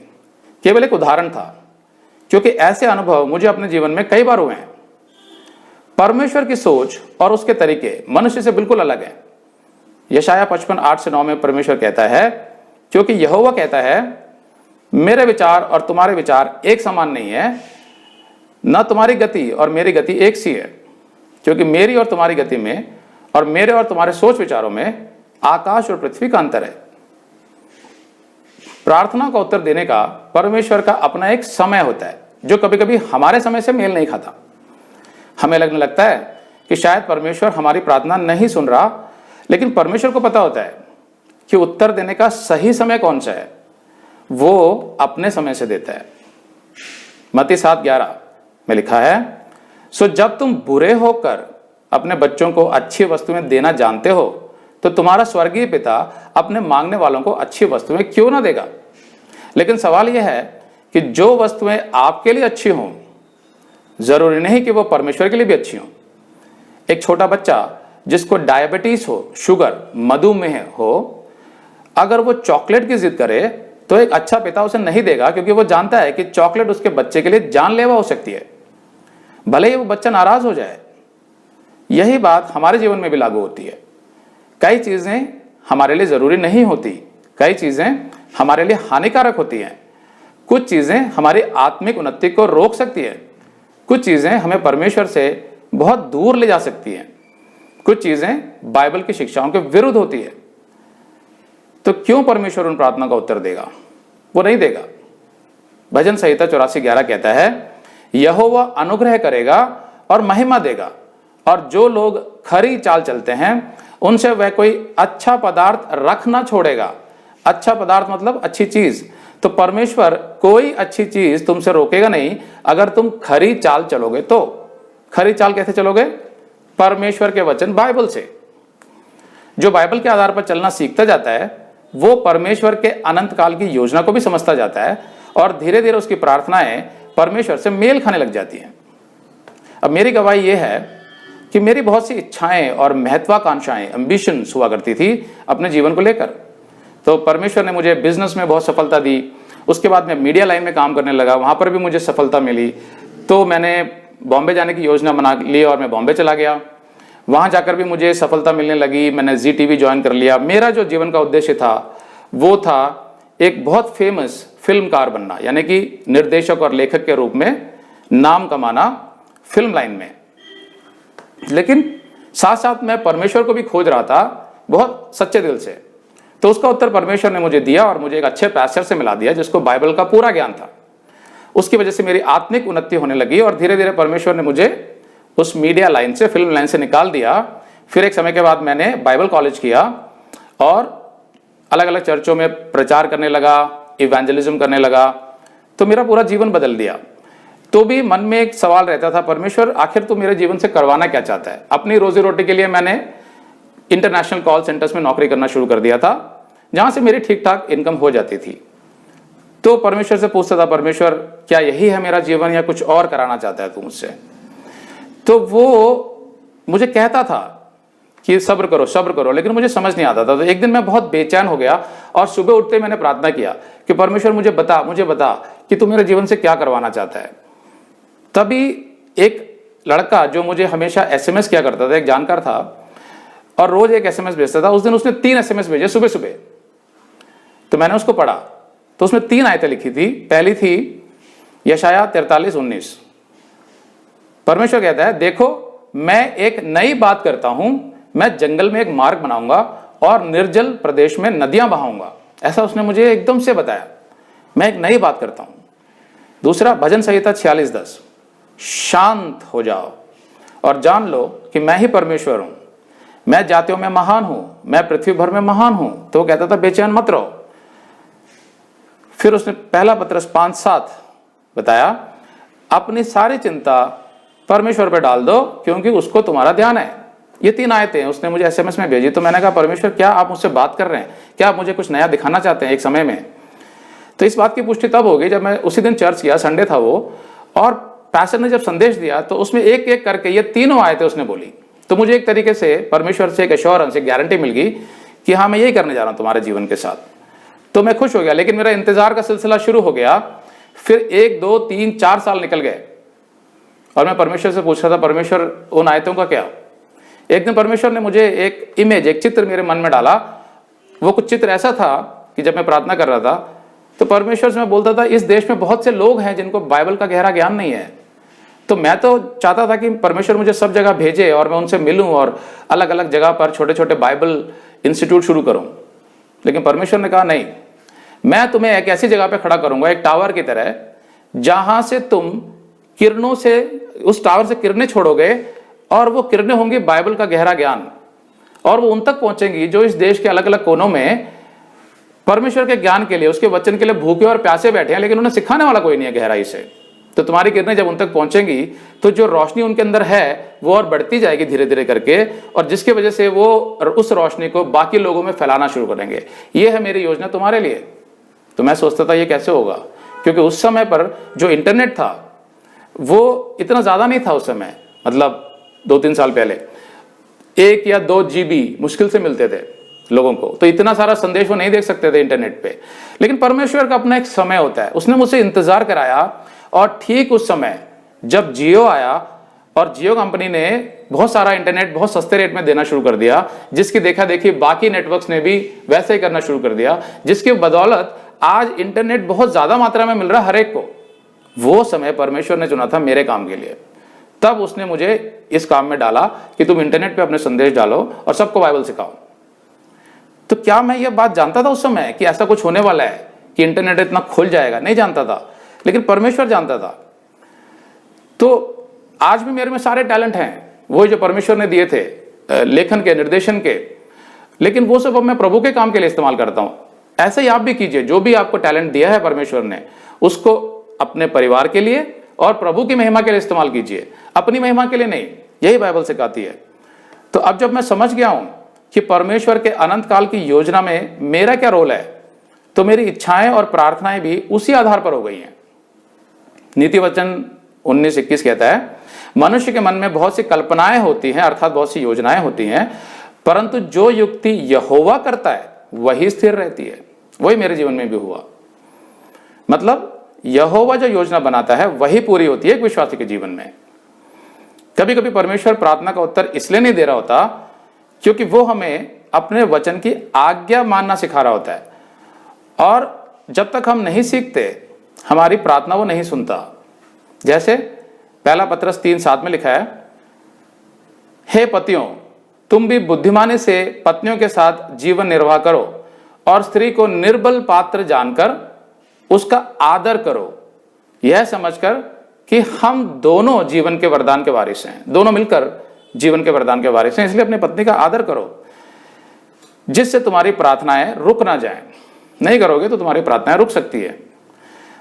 केवल एक उदाहरण था, क्योंकि ऐसे अनुभव मुझे अपने जीवन में कई बार हुए हैं। परमेश्वर की सोच और उसके तरीके मनुष्य से बिल्कुल अलग है। यशाया 55:8-9 में परमेश्वर कहता है, क्योंकि यहोवा कहता है, मेरे विचार और तुम्हारे विचार एक समान नहीं है, न तुम्हारी गति और मेरी गति एक सी है, क्योंकि मेरी और तुम्हारी गति में और मेरे और तुम्हारे सोच विचारों में आकाश और पृथ्वी का अंतर है। प्रार्थना का उत्तर देने का परमेश्वर का अपना एक समय होता है जो कभी कभी हमारे समय से मेल नहीं खाता। हमें लगने लगता है कि शायद परमेश्वर हमारी प्रार्थना नहीं सुन रहा, लेकिन परमेश्वर को पता होता है कि उत्तर देने का सही समय कौन सा है, वो अपने समय से देता है। मत्ती 7:11 में लिखा है, सो जब तुम बुरे होकर अपने बच्चों को अच्छी वस्तुएं देना जानते हो तो तुम्हारा स्वर्गीय पिता अपने मांगने वालों को अच्छी वस्तुएं क्यों ना देगा। लेकिन सवाल यह है कि जो वस्तुएं आपके लिए अच्छी हों, जरूरी नहीं कि वो परमेश्वर के लिए भी अच्छी हों। एक छोटा बच्चा जिसको डायबिटीज हो, शुगर, मधुमेह हो, अगर वो चॉकलेट की जिद करे तो एक अच्छा पिता उसे नहीं देगा, क्योंकि वो जानता है कि चॉकलेट उसके बच्चे के लिए जानलेवा हो सकती है, भले ही वो बच्चा नाराज हो जाए। यही बात हमारे जीवन में भी लागू होती है। कई चीजें हमारे लिए जरूरी नहीं होती, कई चीजें हमारे लिए हानिकारक होती हैं। कुछ चीजें हमारी आत्मिक उन्नति को रोक सकती है, कुछ चीजें हमें परमेश्वर से बहुत दूर ले जा सकती हैं, कुछ चीजें बाइबल की शिक्षाओं के विरुद्ध होती है। तो क्यों परमेश्वर उन प्रार्थना का उत्तर देगा? वो नहीं देगा। भजन संहिता 84:11 कहता है, यहोवा अनुग्रह करेगा और महिमा देगा, और जो लोग खरी चाल चलते हैं उनसे वह कोई अच्छा पदार्थ रख ना छोड़ेगा। अच्छा पदार्थ मतलब अच्छी चीज। तो परमेश्वर कोई अच्छी चीज तुमसे रोकेगा नहीं अगर तुम खरी चाल चलोगे। तो खरी चाल कैसे चलोगे? परमेश्वर के वचन, बाइबल से। जो बाइबल के आधार पर चलना सीखता जाता है वो परमेश्वर के अनंत काल की योजना को भी समझता जाता है और धीरे धीरे उसकी प्रार्थनाएं परमेश्वर से मेल खाने लग जाती हैं। अब मेरी गवाही यह है कि मेरी बहुत सी इच्छाएं और महत्वाकांक्षाएं, एम्बिशंस हुआ करती थी अपने जीवन को लेकर। तो परमेश्वर ने मुझे बिजनेस में बहुत सफलता दी। उसके बाद मैं मीडिया लाइन में काम करने लगा, वहां पर भी मुझे सफलता मिली। तो मैंने बॉम्बे जाने की योजना बना ली और मैं बॉम्बे चला गया। वहां जाकर भी मुझे सफलता मिलने लगी। मैंने ZTV ज्वाइन कर लिया। मेरा जो जीवन का उद्देश्य था वो था एक बहुत फेमस फिल्मकार बनना, यानी कि निर्देशक और लेखक के रूप में नाम कमाना फिल्म लाइन में। लेकिन साथ साथ मैं परमेश्वर को भी खोज रहा था बहुत सच्चे दिल से। तो उसका उत्तर परमेश्वर ने मुझे दिया और मुझे एक अच्छे पैस्टर से मिला दिया जिसको बाइबल का पूरा ज्ञान था। उसकी वजह से मेरी आत्मिक उन्नति होने लगी और धीरे धीरे परमेश्वर ने मुझे उस मीडिया लाइन से, फिल्म लाइन से निकाल दिया। फिर एक समय के बाद मैंने बाइबल कॉलेज किया और अलग अलग चर्चों में प्रचार करने लगा, इवेंजलिज्म करने लगा, तो मेरा पूरा जीवन बदल दिया। तो भी मन में एक सवाल रहता था, परमेश्वर आखिर तू मेरे जीवन से करवाना क्या चाहता है। अपनी रोजी रोटी के लिए मैंने इंटरनेशनल कॉल सेंटर्स में नौकरी करना शुरू कर दिया था, जहां से मेरी ठीक ठाक इनकम हो जाती थी। तो परमेश्वर से पूछता था, परमेश्वर क्या यही है मेरा जीवन या कुछ और कराना चाहता है तू मुझसे। तो वो मुझे कहता था कि सब्र करो, लेकिन मुझे समझ नहीं आता था। तो एक दिन मैं बहुत बेचैन हो गया और सुबह उठते मैंने प्रार्थना किया कि परमेश्वर मुझे बता कि तू मेरे जीवन से क्या करवाना चाहता है। तभी एक लड़का जो मुझे हमेशा एसएमएस किया करता था, एक जानकार था और रोज एक एसएमएस भेजता था। उस दिन उसने 3 एसएमएस भेजे सुबह सुबह। तो मैंने उसको पढ़ा तो उसमें 3 आयतें लिखी थी। पहली थी यशाया 43:19। परमेश्वर कहता है, देखो मैं एक नई बात करता हूं, मैं जंगल में एक मार्ग बनाऊंगा और निर्जल प्रदेश में नदियां बहाऊंगा। ऐसा उसने मुझे एकदम से बताया, मैं एक नई बात करता हूं। दूसरा भजन संहिता 46:10, शांत हो जाओ और जान लो कि मैं ही परमेश्वर हूं, मैं जातियों में महान हूं, मैं पृथ्वी भर में महान हूं। तो वो कहता था बेचैन मत रहो। फिर उसने पहला पत्रस 5:7 बताया, अपनी सारी चिंता परमेश्वर पर डाल दो क्योंकि उसको तुम्हारा ध्यान है। ये 3 आयतें उसने मुझे एसएमएस में भेजी। तो मैंने कहा, परमेश्वर क्या आप मुझसे बात कर रहे हैं, क्या आप मुझे कुछ नया दिखाना चाहते हैं एक समय में। तो इस बात की पुष्टि तब हो गई जब मैं उसी दिन चर्च किया, संडे था वो, और पैस्टर ने जब संदेश दिया तो उसमें एक एक करके ये 3 आयतें उसने बोली। तो मुझे एक तरीके से परमेश्वर से एक एश्योरेंस, एक गारंटी मिल गई कि हाँ मैं यही करने जा रहा हूं तुम्हारे जीवन के साथ। तो मैं खुश हो गया, लेकिन मेरा इंतजार का सिलसिला शुरू हो गया। फिर 1, 2, 3, 4 साल निकल गए और मैं परमेश्वर से पूछ रहा था, परमेश्वर उन आयतों का क्या। एक दिन परमेश्वर ने मुझे एक इमेज, एक चित्र मेरे मन में डाला। वो कुछ चित्र ऐसा था कि जब मैं प्रार्थना कर रहा था तो परमेश्वर से मैं बोलता था, इस देश में बहुत से लोग हैं जिनको बाइबल का गहरा ज्ञान नहीं है। तो मैं तो चाहता था कि परमेश्वर मुझे सब जगह भेजे और मैं उनसे मिलूं और अलग अलग जगह पर छोटे छोटे बाइबल इंस्टीट्यूट शुरू करूं। लेकिन परमेश्वर ने कहा, नहीं, मैं तुम्हें एक ऐसी जगह पे खड़ा करूंगा, एक टावर की तरह, जहां से तुम किरणों से, उस टावर से किरणें छोड़ोगे और वो किरणें होंगी बाइबल का गहरा ज्ञान, और वो उन तक पहुंचेंगी जो इस देश के अलग अलग कोनों में परमेश्वर के ज्ञान के लिए, उसके वचन के लिए भूखे और प्यासे बैठे हैं, लेकिन उन्हें सिखाने वाला कोई नहीं है गहराई से। तो तुम्हारी किरणें जब उन तक पहुंचेंगी तो जो रोशनी उनके अंदर है वो और बढ़ती जाएगी धीरे धीरे करके, और जिसकी वजह से वो उस रोशनी को बाकी लोगों में फैलाना शुरू करेंगे। ये है मेरी योजना तुम्हारे लिए। तो मैं सोचता था ये कैसे होगा, क्योंकि उस समय पर जो इंटरनेट था वो इतना ज्यादा नहीं था उस समय, मतलब 2-3 साल पहले 1 या 2 GB मुश्किल से मिलते थे लोगों को। तो इतना सारा संदेश वो नहीं देख सकते थे इंटरनेट पे। लेकिन परमेश्वर का अपना एक समय होता है। उसने मुझसे इंतजार कराया और ठीक उस समय जब जियो आया और जियो कंपनी ने बहुत सारा इंटरनेट बहुत सस्ते रेट में देना शुरू कर दिया, जिसकी देखा देखी बाकी नेटवर्क्स ने भी वैसे ही करना शुरू कर दिया, जिसकी बदौलत आज इंटरनेट बहुत ज्यादा मात्रा में मिल रहा है हर एक को। वो समय परमेश्वर ने चुना था मेरे काम के लिए। तब उसने मुझे इस काम में डाला कि तुम इंटरनेट पे अपने संदेश डालो और सबको बाइबल सिखाओ। तो क्या मैं ये बात जानता था उस समय कि ऐसा कुछ होने वाला है, कि इंटरनेट इतना खुल जाएगा? नहीं जानता था, लेकिन परमेश्वर जानता था। तो आज भी मेरे में सारे टैलेंट हैं, वो जो परमेश्वर ने दिए थे, लेखन के, निर्देशन के, लेकिन वो सब अब मैं प्रभु के काम के लिए इस्तेमाल करता हूं। ऐसे ही आप भी कीजिए, जो भी आपको टैलेंट दिया है परमेश्वर ने, उसको अपने परिवार के लिए और प्रभु की महिमा के लिए इस्तेमाल कीजिए, अपनी महिमा के लिए नहीं। यही बाइबल सिखाती है। तो अब जब मैं समझ गया हूं कि परमेश्वर के अनंत काल की योजना में मेरा क्या रोल है, तो मेरी इच्छाएं और प्रार्थनाएं भी उसी आधार पर हो गई हैं। नीति वचन 19:21 कहता है, मनुष्य के मन में बहुत सी कल्पनाएं होती हैं, अर्थात बहुत सी योजनाएं होती हैं, परंतु जो युक्ति यहोवा करता है वही स्थिर रहती है। वही मेरे जीवन में भी हुआ। मतलब यहोवा जो योजना बनाता है वही पूरी होती है एक विश्वासी के जीवन में। कभी कभी परमेश्वर प्रार्थना का उत्तर इसलिए नहीं दे रहा होता क्योंकि वो हमें अपने वचन की आज्ञा मानना सिखा रहा होता है, और जब तक हम नहीं सीखते हमारी प्रार्थना वो नहीं सुनता। जैसे पहला पत्रस 3:7 में लिखा है, हे पतियों, तुम भी बुद्धिमानी से पत्नियों के साथ जीवन निर्वाह करो और स्त्री को निर्बल पात्र जानकर उसका आदर करो, यह समझकर कि हम दोनों जीवन के वरदान के वारिस हैं, दोनों मिलकर जीवन के वरदान के वारिस हैं, इसलिए अपनी पत्नी का आदर करो, जिससे तुम्हारी प्रार्थनाएं रुक ना जाएं। नहीं करोगे तो तुम्हारी प्रार्थनाएं रुक सकती है।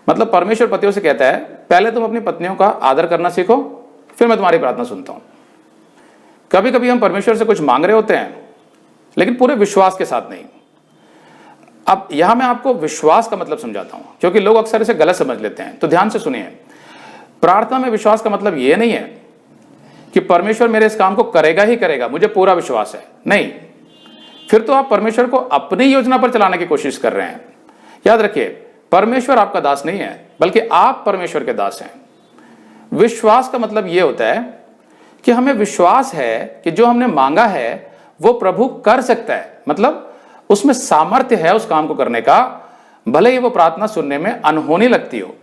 मतलब परमेश्वर पतियों से कहता है, पहले तुम अपनी पत्नियों का आदर करना सीखो, फिर मैं तुम्हारी प्रार्थना सुनता हूं। कभी कभी हम परमेश्वर से कुछ मांग रहे होते हैं, लेकिन पूरे विश्वास के साथ नहीं। अब यहां मैं आपको विश्वास का मतलब समझाता हूं, क्योंकि लोग अक्सर इसे गलत समझ लेते हैं। तो ध्यान से सुनिए, प्रार्थना में विश्वास का मतलब यह नहीं है कि परमेश्वर मेरे इस काम को करेगा ही करेगा, मुझे पूरा विश्वास है। नहीं, फिर तो आप परमेश्वर को अपनी योजना पर चलाने की कोशिश कर रहे हैं। याद रखिए, परमेश्वर आपका दास नहीं है, बल्कि आप परमेश्वर के दास हैं। विश्वास का मतलब यह होता है कि हमें विश्वास है कि जो हमने मांगा है वो प्रभु कर सकता है, मतलब उसमें सामर्थ्य है उस काम को करने का, भले ही वो प्रार्थना सुनने में अनहोनी लगती हो।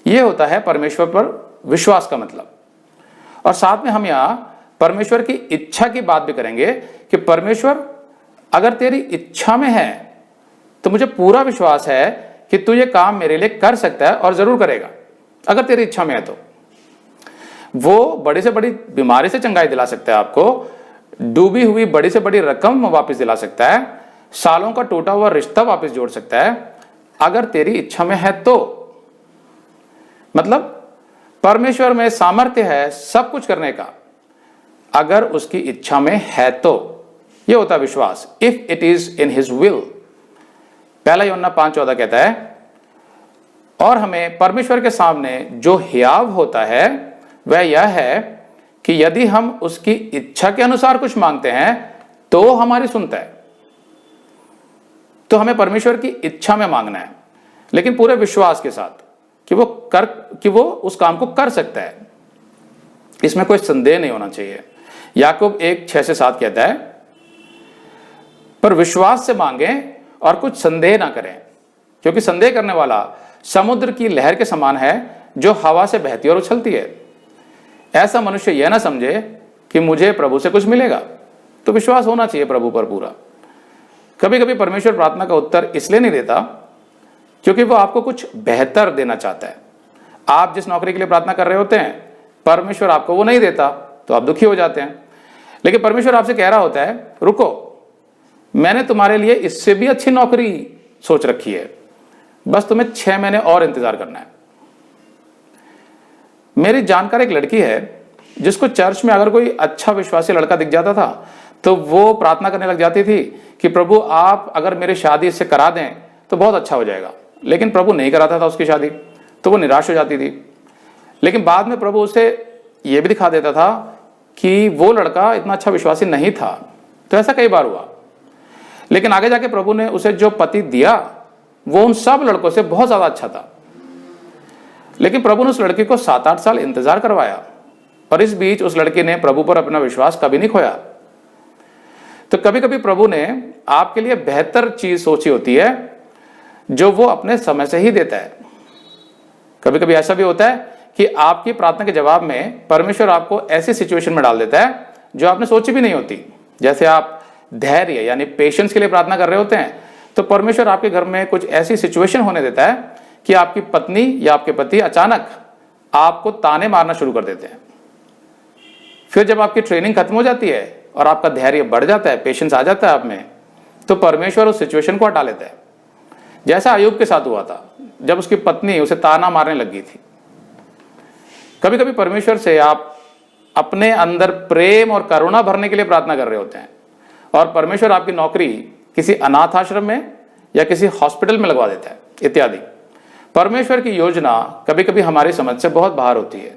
यह होता है परमेश्वर पर विश्वास का मतलब। और साथ में हम यहां परमेश्वर की इच्छा की बात भी करेंगे कि परमेश्वर अगर तेरी इच्छा में है तो मुझे पूरा विश्वास है कि तू ये काम मेरे लिए कर सकता है और जरूर करेगा। अगर तेरी इच्छा में है तो वो बड़ी से बड़ी बीमारी से चंगाई दिला सकता है, आपको डूबी हुई बड़ी से बड़ी रकम वापस दिला सकता है, सालों का टूटा हुआ रिश्ता वापस जोड़ सकता है, अगर तेरी इच्छा में है तो। मतलब परमेश्वर में सामर्थ्य है सब कुछ करने का, अगर उसकी इच्छा में है तो। यह होता है विश्वास, if it is in his will. पहला यूहन्ना 5:14 कहता है, और हमें परमेश्वर के सामने जो हियाव होता है वह यह है कि यदि हम उसकी इच्छा के अनुसार कुछ मांगते हैं तो हमारी सुनता है। तो हमें परमेश्वर की इच्छा में मांगना है, लेकिन पूरे विश्वास के साथ कि वो उस काम को कर सकता है। इसमें कोई संदेह नहीं होना चाहिए। याकूब 1:6-7 कहता है, पर विश्वास से मांगें और कुछ संदेह ना करें, क्योंकि संदेह करने वाला समुद्र की लहर के समान है जो हवा से बहती और उछलती है। ऐसा मनुष्य यह ना समझे कि मुझे प्रभु से कुछ मिलेगा। तो विश्वास होना चाहिए प्रभु पर पूरा। कभी कभी परमेश्वर प्रार्थना का उत्तर इसलिए नहीं देता क्योंकि वो आपको कुछ बेहतर देना चाहता है। आप जिस नौकरी के लिए प्रार्थना कर रहे होते हैं, परमेश्वर आपको वो नहीं देता तो आप दुखी हो जाते हैं। लेकिन परमेश्वर आपसे कह रहा होता है, रुको, मैंने तुम्हारे लिए इससे भी अच्छी नौकरी सोच रखी है, बस तुम्हें 6 महीने और इंतजार करना है। मेरी जानकार एक लड़की है जिसको चर्च में अगर कोई अच्छा विश्वासी लड़का दिख जाता था तो वो प्रार्थना करने लग जाती थी कि प्रभु आप अगर मेरी शादी इससे करा दें तो बहुत अच्छा हो जाएगा। लेकिन प्रभु नहीं कराता था उसकी शादी, तो वो निराश हो जाती थी। लेकिन बाद में प्रभु उसे ये भी दिखा देता था कि वो लड़का इतना अच्छा विश्वासी नहीं था। तो ऐसा कई बार हुआ। लेकिन आगे जाके प्रभु ने उसे जो पति दिया वो उन सब लड़कों से बहुत ज्यादा अच्छा था। लेकिन प्रभु ने उस लड़की को 7-8 साल इंतजार करवाया, और इस बीच उस लड़की ने प्रभु पर अपना विश्वास कभी नहीं खोया। तो कभी कभी प्रभु ने आपके लिए बेहतर चीज सोची होती है जो वो अपने समय से ही देता है। कभी कभी ऐसा भी होता है कि आपकी प्रार्थना के जवाब में परमेश्वर आपको ऐसी सिचुएशन में डाल देता है जो आपने सोची भी नहीं होती। जैसे आप धैर्य यानी पेशेंस के लिए प्रार्थना कर रहे होते हैं, तो परमेश्वर आपके घर में कुछ ऐसी सिचुएशन होने देता है कि आपकी पत्नी या आपके पति अचानक आपको ताने मारना शुरू कर देते हैं। फिर जब आपकी ट्रेनिंग खत्म हो जाती है और आपका धैर्य बढ़ जाता है, पेशेंस आ जाता है आप में, तो परमेश्वर उस सिचुएशन को हटा लेता है। जैसा अय्यूब के साथ हुआ था जब उसकी पत्नी उसे ताना मारने लगी थी। कभी कभी परमेश्वर से आप अपने अंदर प्रेम और करुणा भरने के लिए प्रार्थना कर रहे होते हैं, और परमेश्वर आपकी नौकरी किसी अनाथ आश्रम में या किसी हॉस्पिटल में लगवा देता है इत्यादि। परमेश्वर की योजना कभी कभी हमारी समझ से बहुत बाहर होती है।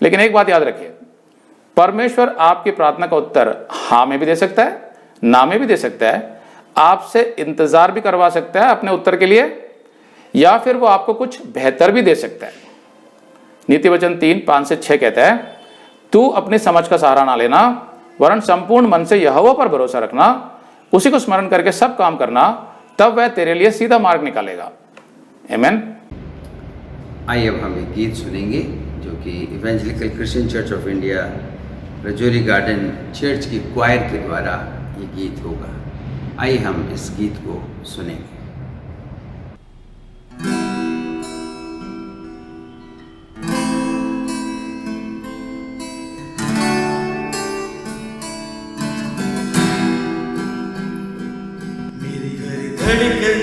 लेकिन एक बात याद रखिए, परमेश्वर आपकी प्रार्थना का उत्तर हाँ में भी दे सकता है, ना में भी दे सकता है, आपसे इंतजार भी करवा सकता है अपने उत्तर के लिए, या फिर वो आपको कुछ बेहतर भी दे सकता है। नीति वचन 3:5-6 कहता है, तू अपनी समझ का सहारा ना लेना, वरन संपूर्ण मन से यहोवा पर भरोसा रखना, उसी को स्मरण करके सब काम करना, तब वह तेरे लिए सीधा मार्ग निकालेगा। आमीन। आइए अब हम एक गीत सुनेंगे जो कि evangelical Christian church of India Rajouri garden church की क्वायर के द्वारा ये गीत होगा। आइए हम इस गीत को सुनेंगे। मेरी हर धड़कन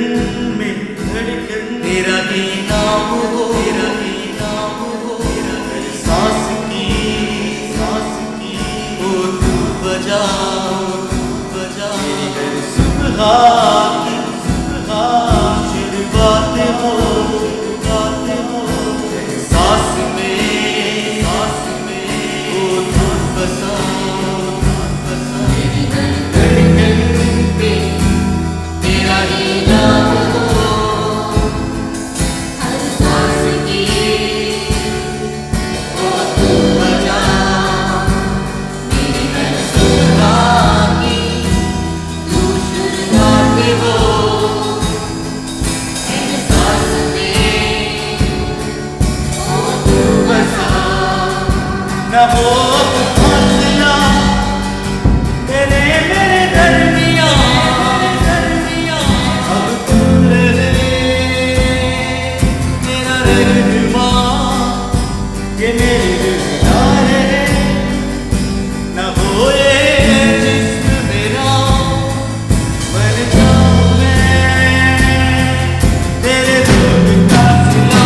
में धड़कन तेरा ही नाम हो, तेरा ही नाम हो, तेरा हर सांस की ओ तू बजा, मेरी हर सुबह की शुरुआत हो, हर सांस में ओ तू बसा, मेरी हर धड़कन पे तेरा ही नाम हो, हर सांस की ओ तू बजा, मेरी हर सुबह की तू शुरुआत हो, हर सांस में ओ तू बसा। न हो फासला तेरे मेरे दरमियां, अब तू ले मेरा रहनुमा, ये मेरे दिलदार न हो ये जिस्म मेरा, बन जाऊं मैं तेरे रूह का सिला,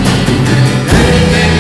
मेरी धड़कन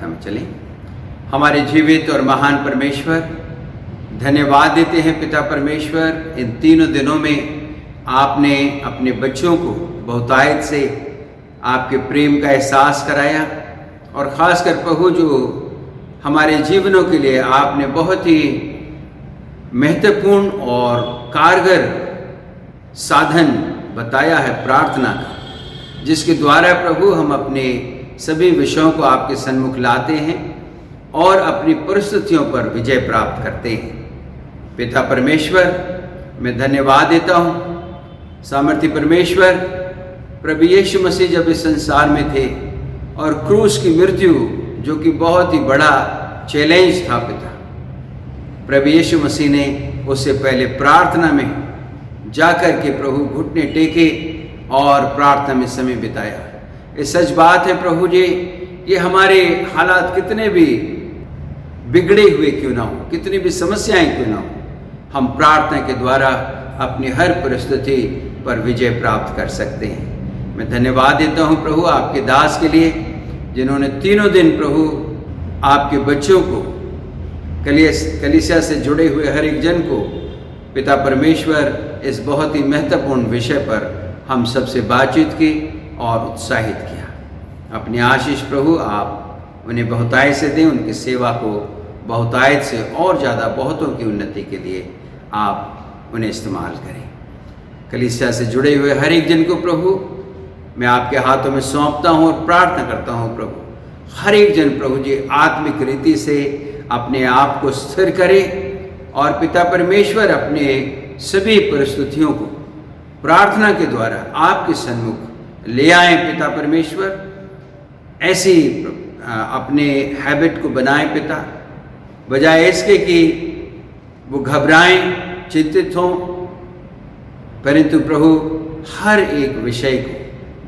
प्रार्थना में चलें। हमारे जीवित और महान परमेश्वर, धन्यवाद देते हैं पिता परमेश्वर, इन 3 दिनों में आपने अपने बच्चों को बहुतायत से आपके प्रेम का एहसास कराया, और ख़ासकर प्रभु जो हमारे जीवनों के लिए आपने बहुत ही महत्वपूर्ण और कारगर साधन बताया है प्रार्थना का, जिसके द्वारा प्रभु हम अपने सभी विषयों को आपके सन्मुख लाते हैं और अपनी परिस्थितियों पर विजय प्राप्त करते हैं। पिता परमेश्वर, मैं धन्यवाद देता हूँ। सामर्थी परमेश्वर, प्रभु यीशु मसीह जब इस संसार में थे और क्रूस की मृत्यु जो कि बहुत ही बड़ा चैलेंज था पिता, प्रभु यीशु मसीह ने उससे पहले प्रार्थना में जाकर के प्रभु घुटने टेके और प्रार्थना में समय बिताया। ये सच बात है प्रभु जी, ये हमारे हालात कितने भी बिगड़े हुए क्यों ना हो, कितनी भी समस्याएं क्यों ना हो, हम प्रार्थना के द्वारा अपनी हर परिस्थिति पर विजय प्राप्त कर सकते हैं। मैं धन्यवाद देता हूं प्रभु आपके दास के लिए, जिन्होंने 3 दिन प्रभु आपके बच्चों को, कलीसिया से जुड़े हुए हर एक जन को पिता परमेश्वर इस बहुत ही महत्वपूर्ण विषय पर हम सबसे बातचीत की और उत्साहित किया। अपनी आशीष प्रभु आप उन्हें बहुतायत से दें, उनकी सेवा को बहुतायत से और ज़्यादा बहुतों की उन्नति के लिए आप उन्हें इस्तेमाल करें। कलीसिया से जुड़े हुए हर एक जन को प्रभु मैं आपके हाथों में सौंपता हूँ और प्रार्थना करता हूँ प्रभु, हर एक जन प्रभु जी आत्मिक रीति से अपने आप को स्थिर करे और पिता परमेश्वर अपने सभी परिस्थितियों को प्रार्थना के द्वारा आपके सन्मुख ले आए। पिता परमेश्वर ऐसी अपने हैबिट को बनाएं पिता, बजाय इसके कि वो घबराएं, चिंतित हों, परंतु प्रभु हर एक विषय को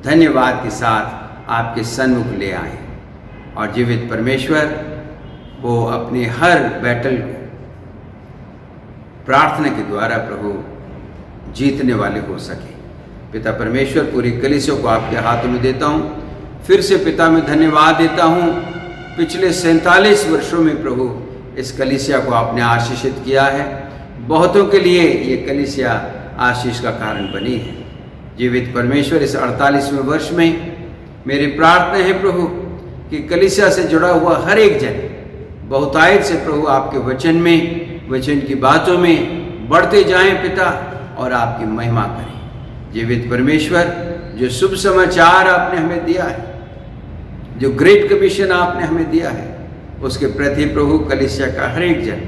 धन्यवाद के साथ आपके सन्मुख ले आए और जीवित परमेश्वर वो अपने हर बैटल को प्रार्थना के द्वारा प्रभु जीतने वाले हो सके। पिता परमेश्वर, पूरी कलीसिया को आपके हाथों में देता हूँ। फिर से पिता मैं धन्यवाद देता हूँ, पिछले 47 वर्षों में प्रभु इस कलीसिया को आपने आशीषित किया है, बहुतों के लिए ये कलीसिया आशीष का कारण बनी है। जीवित परमेश्वर, इस 48वें वर्ष में मेरी प्रार्थना है प्रभु कि कलीसिया से जुड़ा हुआ हर एक जन बहुतायत से प्रभु आपके वचन में, वचन की बातों में बढ़ते जाएं पिता और आपकी महिमा करें। जीवित परमेश्वर, जो शुभ समाचार आपने हमें दिया है, जो ग्रेट कमीशन आपने हमें दिया है, उसके प्रति प्रभु कलीसिया का हर एक जन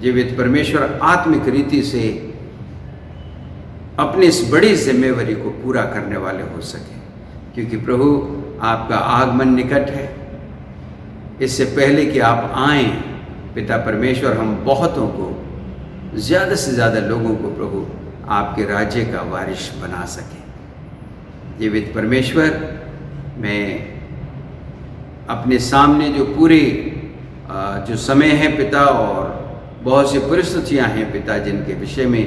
जीवित परमेश्वर आत्मिक रीति से अपनी इस बड़ी जिम्मेवारी को पूरा करने वाले हो सके, क्योंकि प्रभु आपका आगमन निकट है। इससे पहले कि आप आएँ पिता परमेश्वर, हम बहुतों को, ज़्यादा से ज़्यादा लोगों को प्रभु आपके राज्य का वारिस बना सके। जीवित परमेश्वर, मैं अपने सामने जो पूरे जो समय है पिता और बहुत सी परिस्थितियां हैं पिता, जिनके विषय में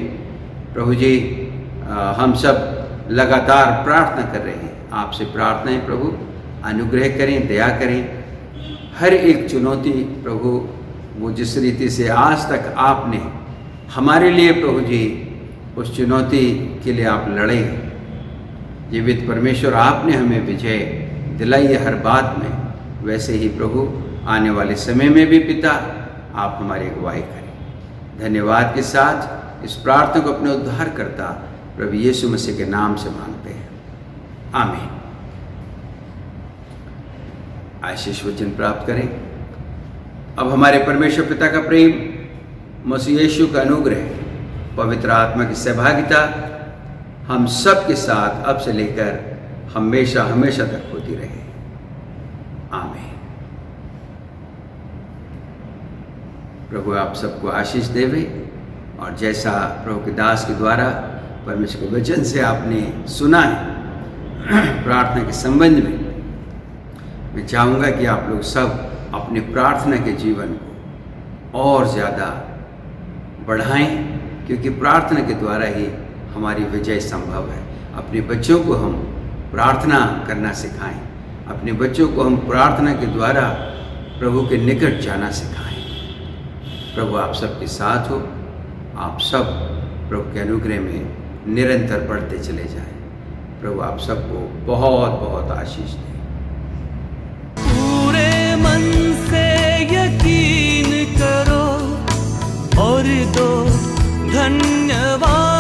प्रभु जी हम सब लगातार प्रार्थना कर रहे हैं, आपसे प्रार्थना है प्रभु अनुग्रह करें, दया करें। हर एक चुनौती प्रभु, वो जिस रीति से आज तक आपने हमारे लिए प्रभु जी उस चुनौती के लिए आप लड़े, जीवित परमेश्वर आपने हमें विजय दिलाई है हर बात में, वैसे ही प्रभु आने वाले समय में भी पिता आप हमारी अगुवाई करें। धन्यवाद के साथ इस प्रार्थना को अपने उद्धारकर्ता प्रभु यीशु मसीह के नाम से मांगते हैं, आमीन। आशीष वचन प्राप्त करें। अब हमारे परमेश्वर पिता का प्रेम, मसीह यीशु का अनुग्रह, पवित्र आत्मा की सहभागिता हम सब के साथ अब से लेकर हमेशा हमेशा तक होती रहे, आमीन। प्रभु आप सबको आशीष देवे और जैसा प्रभु के दास के द्वारा परमेश्वर के वचन से आपने सुना है प्रार्थना के संबंध में, मैं चाहूँगा कि आप लोग सब अपने प्रार्थना के जीवन को और ज़्यादा बढ़ाएं, क्योंकि प्रार्थना के द्वारा ही हमारी विजय संभव है। अपने बच्चों को हम प्रार्थना करना सिखाएं, अपने बच्चों को हम प्रार्थना के द्वारा प्रभु के निकट जाना सिखाएं। प्रभु आप सबके साथ हो। आप सब प्रभु के अनुग्रह में निरंतर बढ़ते चले जाएं। प्रभु आप सबको बहुत बहुत आशीष दें। पूरे मन से यकीन करो और दो धन्यवाद।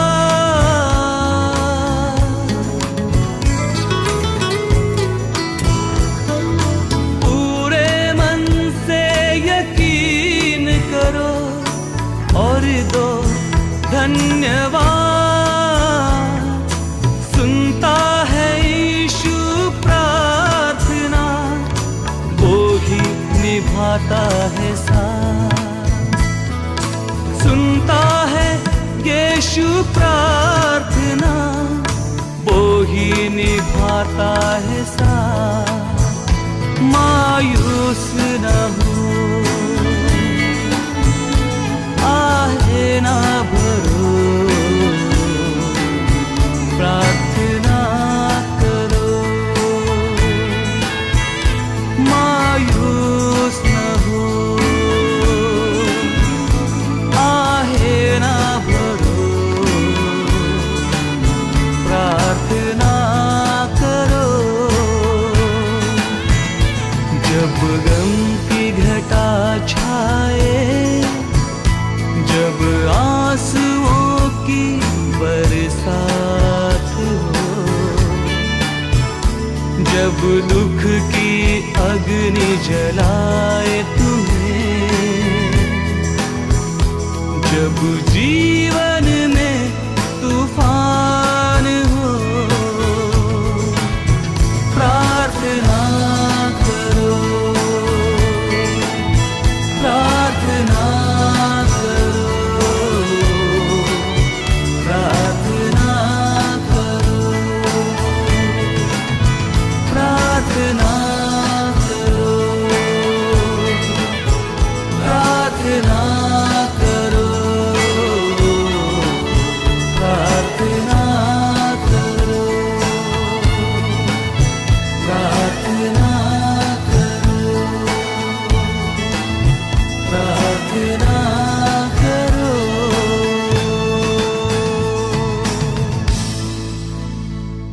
पूरे मन से यकीन करो और दो धन्यवाद। सुनता है यीशु प्रार्थना, वो ही निभाता है साथ। सुनता है यीशु प्रार्थना, वो ही निभाता है साथ। मायूस न हो, आहे ना भरो, प्रार्थना करो। मायूस न हो, आहे ना भरो, प्रार्थना करो। जब गम की घटा छाए, जब आंसुओं की बरसात हो, जब दुख की अग्नि जलाए तुम्हें, जब जी